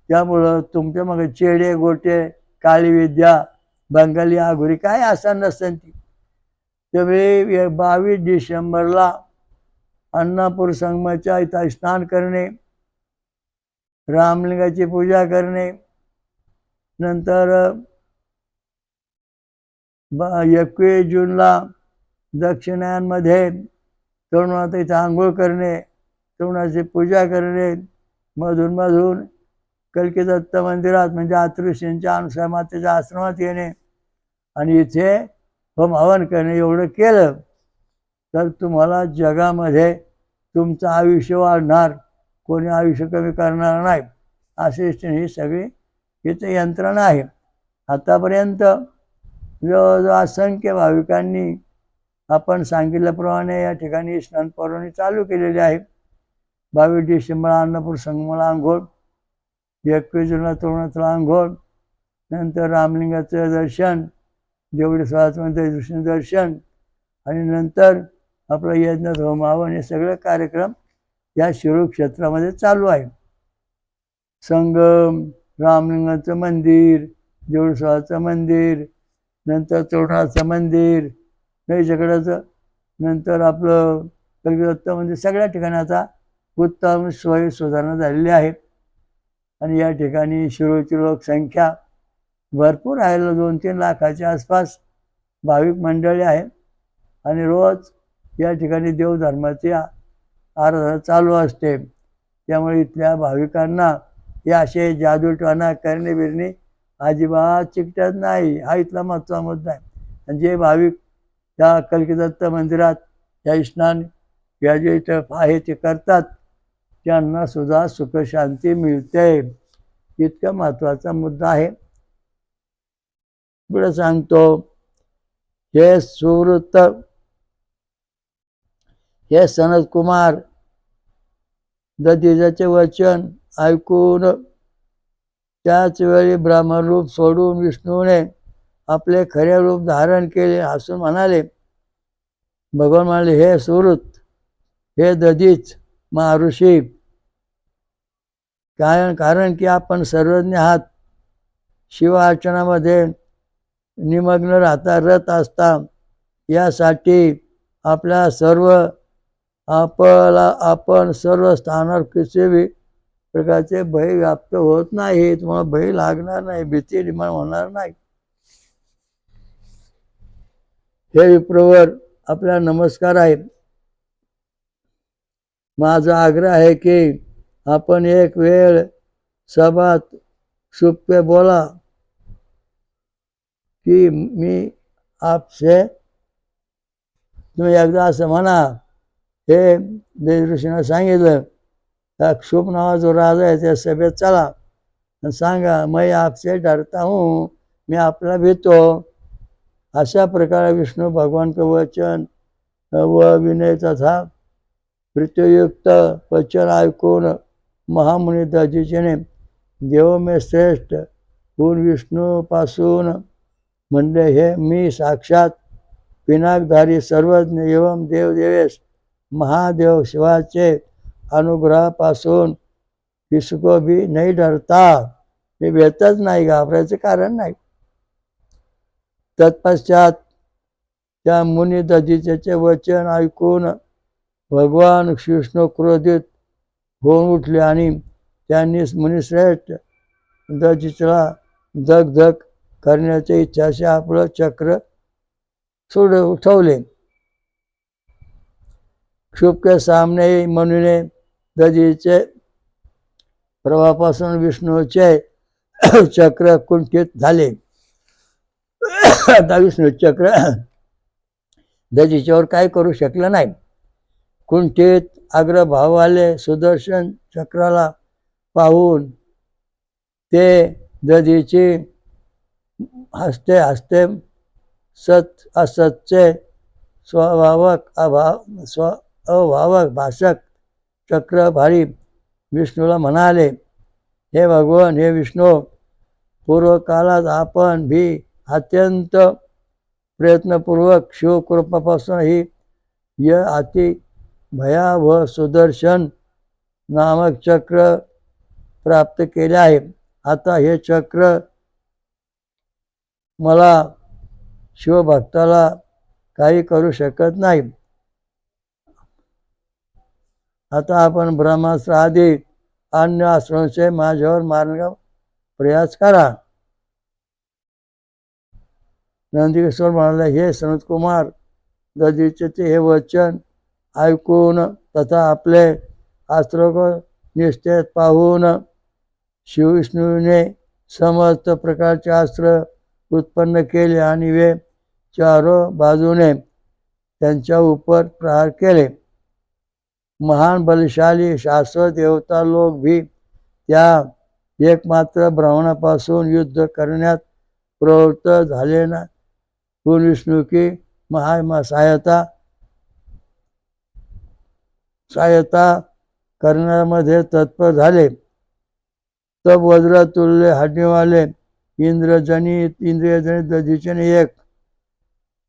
त्यामुळं तुमच्या मग चेडे गोटे काळी विद्या बंगाली आघुरी काय असं नसतं. ती त्यावेळी 22 डिसेंबरला अन्नापूर संगमाच्या इथं स्नान करणे, रामलिंगाची पूजा करणे, नंतर 21 जूनला दक्षिणायनमध्ये तरुणात इथं आंघोळ करणे, तरुणाची पूजा करणे, मधून मधून कल्की दत्त मंदिरात म्हणजे आतृषींच्या अनुसमातेच्या आश्रमात येणे आणि इथे होम हवन करणे, एवढं केलं तर तुम्हाला जगामध्ये तुमचं आयुष्य वाढणार, कोणी आयुष्य कमी करणार नाही. अशी ही सगळी इथे यंत्रणा आहे. आतापर्यंत जवळजवळ असंख्य भाविकांनी आपण सांगितल्याप्रमाणे या ठिकाणी स्नान पर्वणी चालू केलेली आहे. 22 डिसेंबरला अन्नपूर संगमाला आंघोळ, 21 जूनला तरुणातला आंघोळ, नंतर रामलिंगाचं दर्शन, देवडी स्वातंत्र्य दर्शन आणि नंतर आपलं यज्ञ होम हवन हे सगळे कार्यक्रम या शिरूर क्षेत्रामध्ये चालू आहे. संगम, रामलिंगाचं मंदिर, देवळाचं मंदिर, नंतर तरुणाचं मंदिर, नैचकडाचं, नंतर आपलं कल्की मंदिर, सगळ्या ठिकाणी आता उत्तम सोयी सुधारणा झालेली आहे. आणि या ठिकाणी शिरूरची लोकसंख्या भरपूर आहे. 2-3 लाखाच्या आसपास भाविक मंडळी आहेत आणि रोज या ठिकाणी देवधर्माची आराधना चालू असते. त्यामुळे इथल्या भाविकांना हे असे जादूटोणा करणे बिरणे अजिबात चिकटत नाही. हा इथला महत्त्वाचा मुद्दा आहे. आणि जे भाविक त्या कल्की दत्त मंदिरात या स्नान या जे इथं आहे ते करतात त्यांना सुद्धा सुखशांती मिळते. इतका महत्त्वाचा मुद्दा आहे. पुढे सांगतो, हे सुवृत्त हे सनत कुमार दधिजाचे वचन ऐकून त्याच वेळी ब्राह्मणरूप सोडून विष्णूने आपले खरे रूप धारण केले. हसून म्हणाले, भगवान म्हणाले, हे सुवृत, हे दधीच महर्षी, कारण की आपण सर्वज्ञ आहात. शिव अर्चनामध्ये निमग्न राहता रत असता. यासाठी आपल्या सर्व आपण सर्व स्थानावर कितीही प्रकारचे भय व्याप्त होत नाही. तुम्हाला भय लागणार नाही, भीती निर्माण होणार नाही. हे विप्रवर आपला नमस्कार आहे. माझा आग्रह आहे की आपण एक वेळ सभात शुभे बोला की मी आपसे, तुम्ही एकदा असं म्हणा. हे देवऋषीनं सांगितलं, त्या क्षुप नावा जो राजा आहे त्या सभेत चला आणि सांगा, मैं आपसे डरता हूँ, मी आपला भीतो. अशा प्रकारे विष्णू भगवान के वचन व विनय तथा प्रीतियुक्त वचन ऐकून महामुनी दधीचीने देव में श्रेष्ठ होऊन विष्णूपासून म्हणले, हे मी साक्षात पिनाकधारी सर्वज्ञ एवं देवदेवेश महादेव शिवाचे अनुग्रहापासून किसको भी नाही डरता. हे भेटच नाही, घाबरायचं कारण नाही. तत्पश्चात त्या मुनी दधीचेचे वचन ऐकून भगवान विष्णू क्रोधित होऊन उठले आणि त्यांनी मुनिश्रेष्ठ दधीचला धगधग करण्याच्या इच्छाशी आपलं चक्र उठवले. क्षुप के सामने मनुने दधीचे प्रभावापासून विष्णूचे चक्र कुंठित झाले. आता विष्णू चक्र दधीच्यावर काय करू शकलं नाही. कुंठित अग्रभावाले सुदर्शन चक्राला पाहून ते दधीची हसते हसते असतचे अभावक भाषक चक्रधारी विष्णूला म्हणाले, हे भगवान, हे विष्णू, पूर्वकाळात आपण भी अत्यंत प्रयत्नपूर्वक शिवकृपापासून ही अति भयावह सुदर्शन नामक चक्र प्राप्त केले आहे. आता हे चक्र मला शिवभक्ताला काही करू शकत नाही. आता आपण ब्रह्मास्त्र आदी अन्य अस्त्रांचे माझ्यावर मारण्याचा प्रयास करा. नंदकिशोर म्हणाले, हे सनतकुमार, दधीचे हे वचन ऐकून तथा आपले अस्त्र निष्ठेत पाहून शिवविष्णूने समस्त प्रकारचे अस्त्र उत्पन्न केले आणि वे चारों बाजूने त्यांच्या उपर प्रहार केले. महान बलशाली शास्त्र देवता लोक भी त्या एकमात्र ब्राह्मणापासून युद्ध करण्यात प्रवृत्त झाले ना. विष्णू की सहायता करण्यामध्ये तत्पर झाले. तब वज्रतुल्य हाडणीवाले इंद्रियजनित दधीचेने एक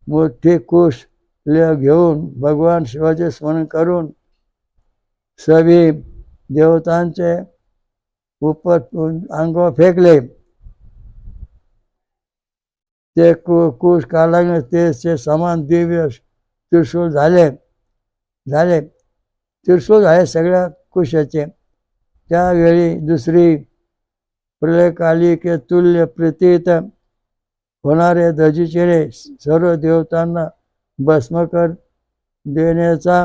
मोठी कुश घेऊन भगवान शिवाचे स्मरण करून सभी देवतांचे ऊपर अंगावर फेकले. ते कुश काढल्याने ते समान दिव्य त्रिशूल झाले सगळ्या कुशाचे. त्यावेळी दुसरी प्रलयकाली के तुल्य प्रतीत होणारे दधीचेने सर्व देवतांना भस्म कर देण्याचा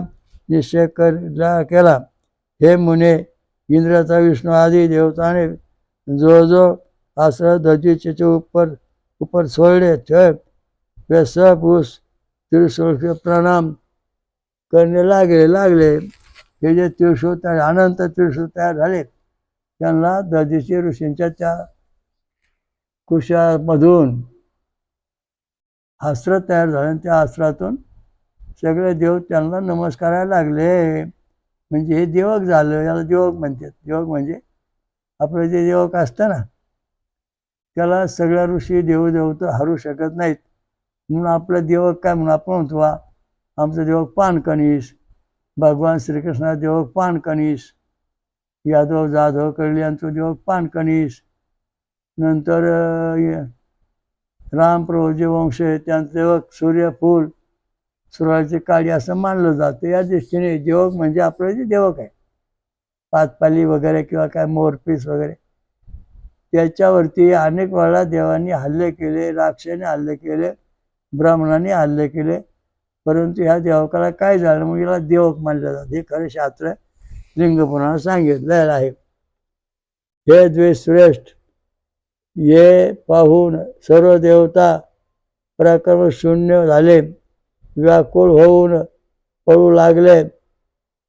निश्चय केला. हे मुने, इंद्राचा विष्णू आदी देवताने जो आश्रय दधीचे ऊपर सोडले वे सब उस त्रिशूल के प्रणाम करने लागले. हे जे त्रिशूल तयार अनंत त्रिशूल तयार झाले त्यांना दधीची ऋषींच्या त्या कुशामधून अस्त्र तयार झाले. त्या अस्त्रातून सगळे देव त्यांना नमस्कारायला लागले. म्हणजे हे देवक झालं, याला देवक म्हणतात. देवक म्हणजे आपलं जे देवक असतं ना त्याला सगळ्या ऋषी देवदेवता हरू शकत नाहीत. म्हणून आपलं देवक काय म्हणून आपण म्हणतो, आमचं देवक पानकणीस, भगवान श्रीकृष्णा देवक पानकणीस, यादव जाधव कळली यांचं देवक पानकणीस, नंतर रामप्रभू जे वंश आहे त्यांचं देवक सूर्यफूल, सूर्याची काळी असं मानलं जातं. या दृष्टीने देवक म्हणजे आपलं जे देवक आहे, पातपाली वगैरे किंवा काय मोरपीस वगैरे, त्याच्यावरती अनेक वेळा देवांनी हल्ले केले, राक्षसाने हल्ले केले, ब्राह्मणांनी हल्ले केले. परंतु ह्या देवकाला काय झालं मग याला देवक मानलं जातं. हे खरं शास्त्र लिंगपुराणात सांगितलेलं आहे. हे द्वेश्रेष्ठ, हे पाहून सर्व देवता पराक्रम शून्य झाले, व्याकुळ होऊन पळू लागले.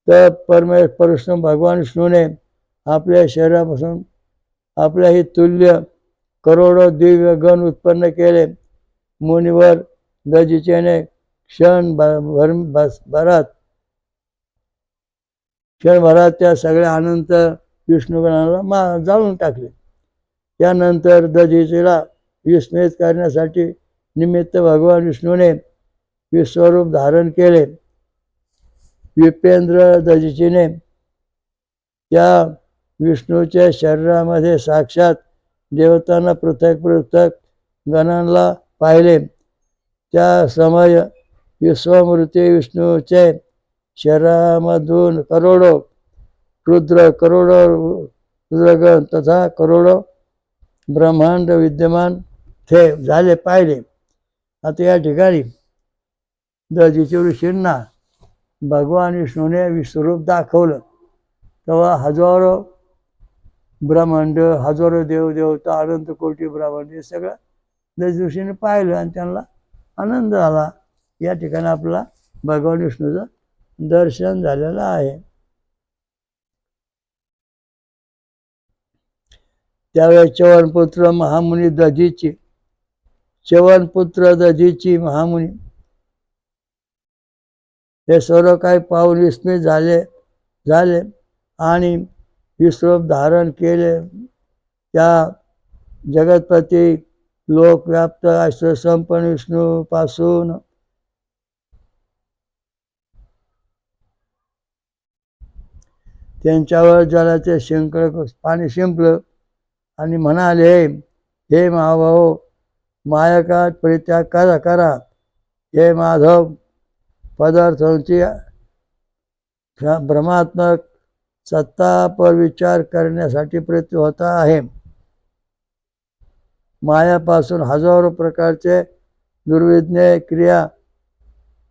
तर परमेश्वर भगवान विष्णूने आपल्या शरीरापासून आपल्याही तुल्य करोडो दिव्य गण उत्पन्न केले. मुनिवर दधीचेने क्षणभरात त्या सगळ्या अनंत विष्णुगणाला जाळून टाकले. त्यानंतर दधीचीला विस्मित करण्यासाठी निमित्त भगवान विष्णूने विश्वरूप धारण केले. विपेंद्र दधीचीने त्या विष्णूच्या शरीरामध्ये साक्षात देवतांना पृथक गणांना पाहिले. त्या समय विश्वमूर्ती विष्णूचे शरीरामधून करोडो रुद्रगण तथा करोडो ब्रह्मांड विद्यमान झाले पाहिले. आता या ठिकाणी दधीची ऋषींना भगवान विष्णूने विश्वरूप दाखवलं तेव्हा हजारो ब्रह्मांड, हजारो देवदेवता, अनंत कोटी ब्रह्मांड हे सगळं दधी ऋषीने पाहिलं आणि त्यांना आनंद झाला. या ठिकाणी आपला भगवान विष्णूचं दर्शन झालेलं आहे. त्यावेळेस च्यवनपुत्र दधीची महामुनी हे सर्व काही पाहून विस्मित झाले आणि विश्वरूप धारण केले. त्या जगतपती लोकव्याप्त ऐश्वर्य संपन्न विष्णूपासून त्यांच्यावर जलाचे पाणी शिंपलं आणि म्हणाले, हे महाभाऊ, मायाकात परित्याग करा. हे माधव, पदार्थांची भ्रमात्मक सत्ता पर विचार करण्यासाठी प्रयत्न होता आहे. मायापासून हजारो प्रकारचे दुर्विज्ञ क्रिया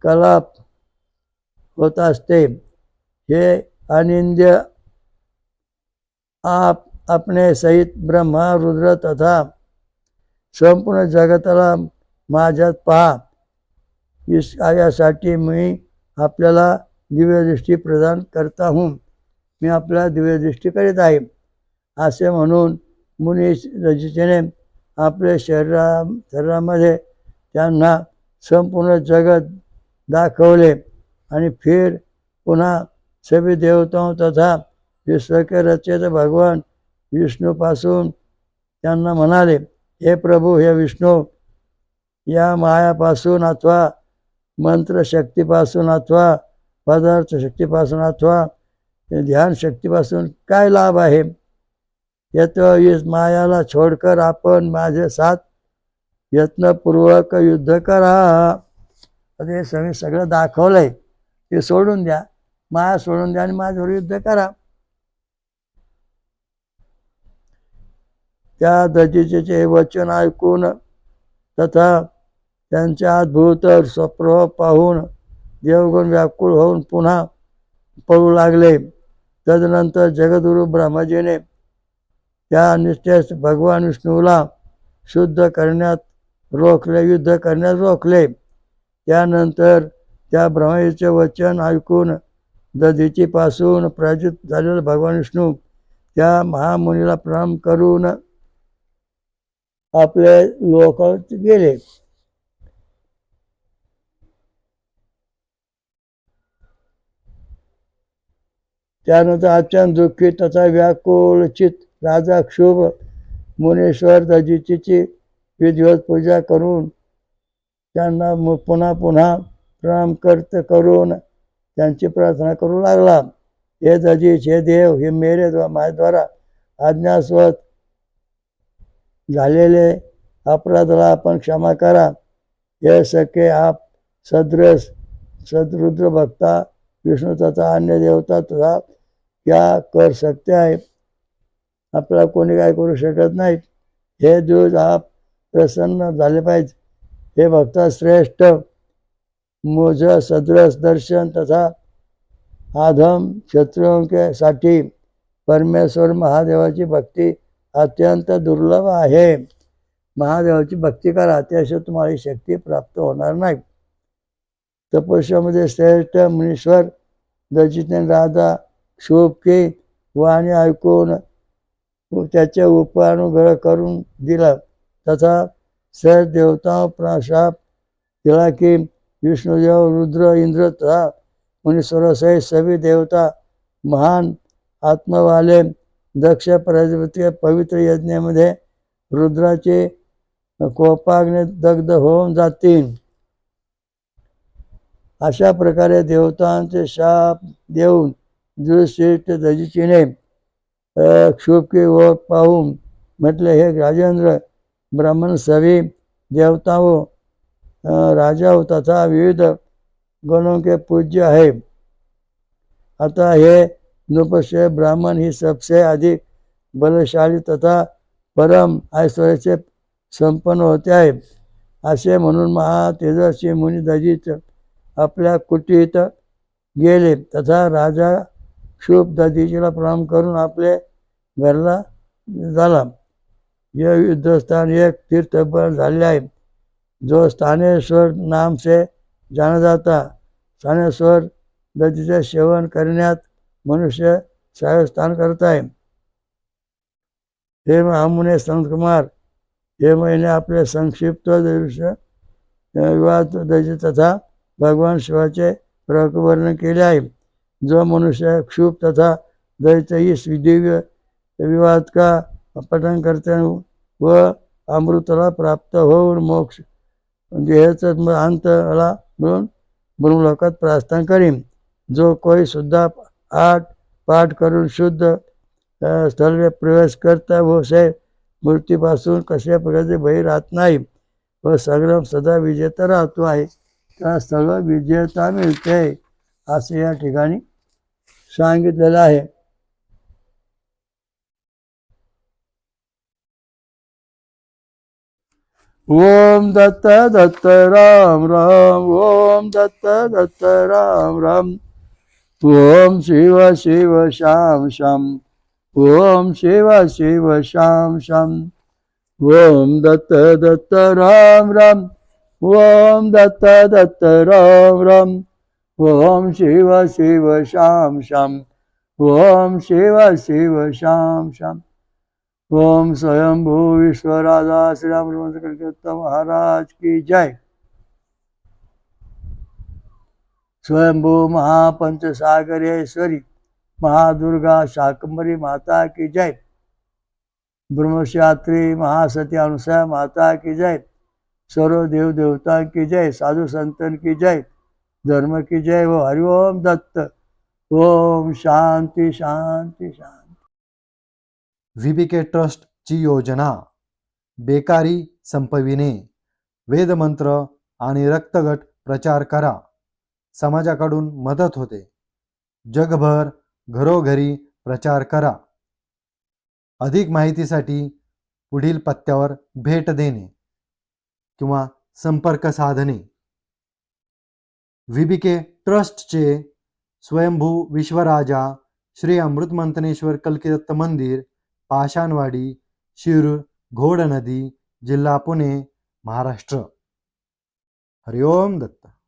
कलाप होत असते। हे अनिंद्य आप अपने सहित ब्रह्मा रुद्र तथा संपूर्ण जगताला माझ्यात पहा, यासाठी मी आपल्याला दिव्यदृष्टी प्रदान करता हूँ, मी आपल्याला दिव्यदृष्टी करीत आहे, असे म्हणून मुनी दधीचीने आपल्या शरीरामध्ये त्यांना संपूर्ण जगत दाखवले आणि फिर पुन्हा सभी देवताओं तथा विश्व के रचयिता भगवान विष्णूपासून त्यांना म्हणाले, हे प्रभु, हे विष्णू, या मायापासून अथवा मंत्रशक्तीपासून अथवा पदार्थ शक्तीपासून अथवा ध्यान शक्तीपासून काय लाभ आहे? तो इस मायाला छोडकर आपण माझे साथ यत्नपूर्वक युद्ध करा. हे सगळं दाखवलंय, ते सोडून द्या, माया सोडून द्या आणि माझ्यावर युद्ध करा. त्या दधीचीचे वचन ऐकून तथा त्यांच्या अद्भुत स्वप्रभाव पाहून देवगण व्याकुळ होऊन पुन्हा पळू लागले. तदनंतर जगद्गुरु ब्रह्माजीने त्या निष्ठेस भगवान विष्णूला शुद्ध करण्यात रोखले, युद्ध करण्यास रोखले. त्यानंतर त्या ब्रह्माजीचे वचन ऐकून दधीचीपासून पराजित झालेला भगवान विष्णू त्या महामुनीला प्रणाम करून आपले लोकात गेले. त्यानंतर अत्यंत दुःखी तथा व्याकुळचित राजा क्षुभ मुनीश्वर दधीचीची विधिवत पूजा करून त्यांना पुन्हा पुन्हा प्रणाम करून त्यांची प्रार्थना करू लागला. हे दधीच, हे देव, हे मेरे माझ्याद्वारा अज्ञास्वत झालेले अपराधाला आपण क्षमा करा. हे सखे, आप सदरुद्र भक्ता विष्णू तथा अन्य देवता तथा क्या कर सकते आहे? आपल्याला कोणी काय करू शकत नाहीत. हे दिवस आप प्रसन्न झाले पाहिजे. हे भक्ता श्रेष्ठ, मुझ सदृश दर्शन तथा आधम शत्रुओं के साठी परमेश्वर महादेवाची भक्ती अत्यंत दुर्लभ आहे. महादेवाची भक्ती करा, त्याशिवाय तुम्हाला शक्ती प्राप्त होणार नाही. तपस्यामध्ये श्रेष्ठ मुनीश्वर दधीचीने राजा क्षुभ की वाणी ऐकून त्याचे उपानुग्रह करून दिला तथा श्रेष्ठ देवताओं प्रशाप दिला की विष्णुदेव, रुद्र, इंद्र तथा मुनीश्वर सहित सभी देवता महान आत्मवाले दक्ष प्रजापती पवित्र यज्ञामध्ये रुद्राचे कोपाग्नी दग्ध होऊन जातील. अशा प्रकारे देवतांचे शाप देऊन दुःश्रेष्ठ दधीचीने क्षुभकी व पाहून म्हटले, हे राजेंद्र, ब्राह्मण सभी देवताओं, राजाओं तथा विविध गणों के पूज्य है. अतः हे नृपश्य ब्राह्मण ही सबसे अधिक बलशाली तथा परम ऐश्वर्याचे संपन्न होते आहे. असे म्हणून महातेजस्वी मुनी दधीच आपल्या कुटीत गेले तथा राजा क्षुभ दधीचीला प्रणाम करून आपले घरला झाला. यह युद्धस्थान एक तीर्थभर झाले आहे, जो स्थानेश्वर नाम से जाना जाता. स्थानेश्वर दधीचे सेवन करण्यात मनुष्य स्थान करता है. हे महामुने संतकुमार, हे मैंने आपले संक्षिप्त दृश्य विवाद दधी तथा भगवान शिवाचे वर्णन केले आहे. जो मनुष्य क्षुभ तथा दैत्य इस दिव्य विवाद का पठन करते व अमृतला प्राप्त होऊन मोक्ष देहाचा अंतला मिळून ब्रह्मलोकात प्रार्थना करीन. जो कोई सुद्धा पाठ करून शुद्ध स्थळ प्रवेश करता व से मृत्यूपासून कशा प्रकारचे भय राहत नाही व संग्राम सदा विजेता राहतो आहे, त्या स्थळ विजेता मिळते, असे या ठिकाणी सांगितलेलं आहे. ओम दत्त दत्त राम राम, ओम दत्त दत्त राम राम, ओम शिव शिव शाम शाम, ओम शिव शिव शाम शाम, ओम दत्त दत्त राम राम, ओम दत्त दत्त राम राम, ओम शिव शिव शाम शाम, ओम शिव शिव शाम शाम, ओम स्वयंभू विश्वराजा श्री राम कलकत्ता महाराज की जय। स्वयंभू महापंचसागरेश्वरी महादुर्गा शाकंभरी माता की जय। ब्रह्मशात्री महासती अनुसया माता की जय। सर्व देव देवता की जय, साधु संतन की जय, धर्म की जय व हरिओम दत्त। ओम शांती शांती शांती। VBK ट्रस्ट ची योजना बेकारी संपविणे, वेदमंत्र आणि रक्तगट प्रचार करा, समाजाकडून मदत होते। जगभर घरोघरी प्रचार करा। अधिक माहितीसाठी पुढील पत्त्यावर भेट देणे किंवा संपर्क साधणे। VBK ट्रस्टचे स्वयंभू विश्वराजा श्री अमृतमंथनेश्वर कल्किदत्त मंदिर, पाषाणवाडी, शिरूर, घोड नदी, जिल्हा पुणे, महाराष्ट्र। हरिओम दत्त।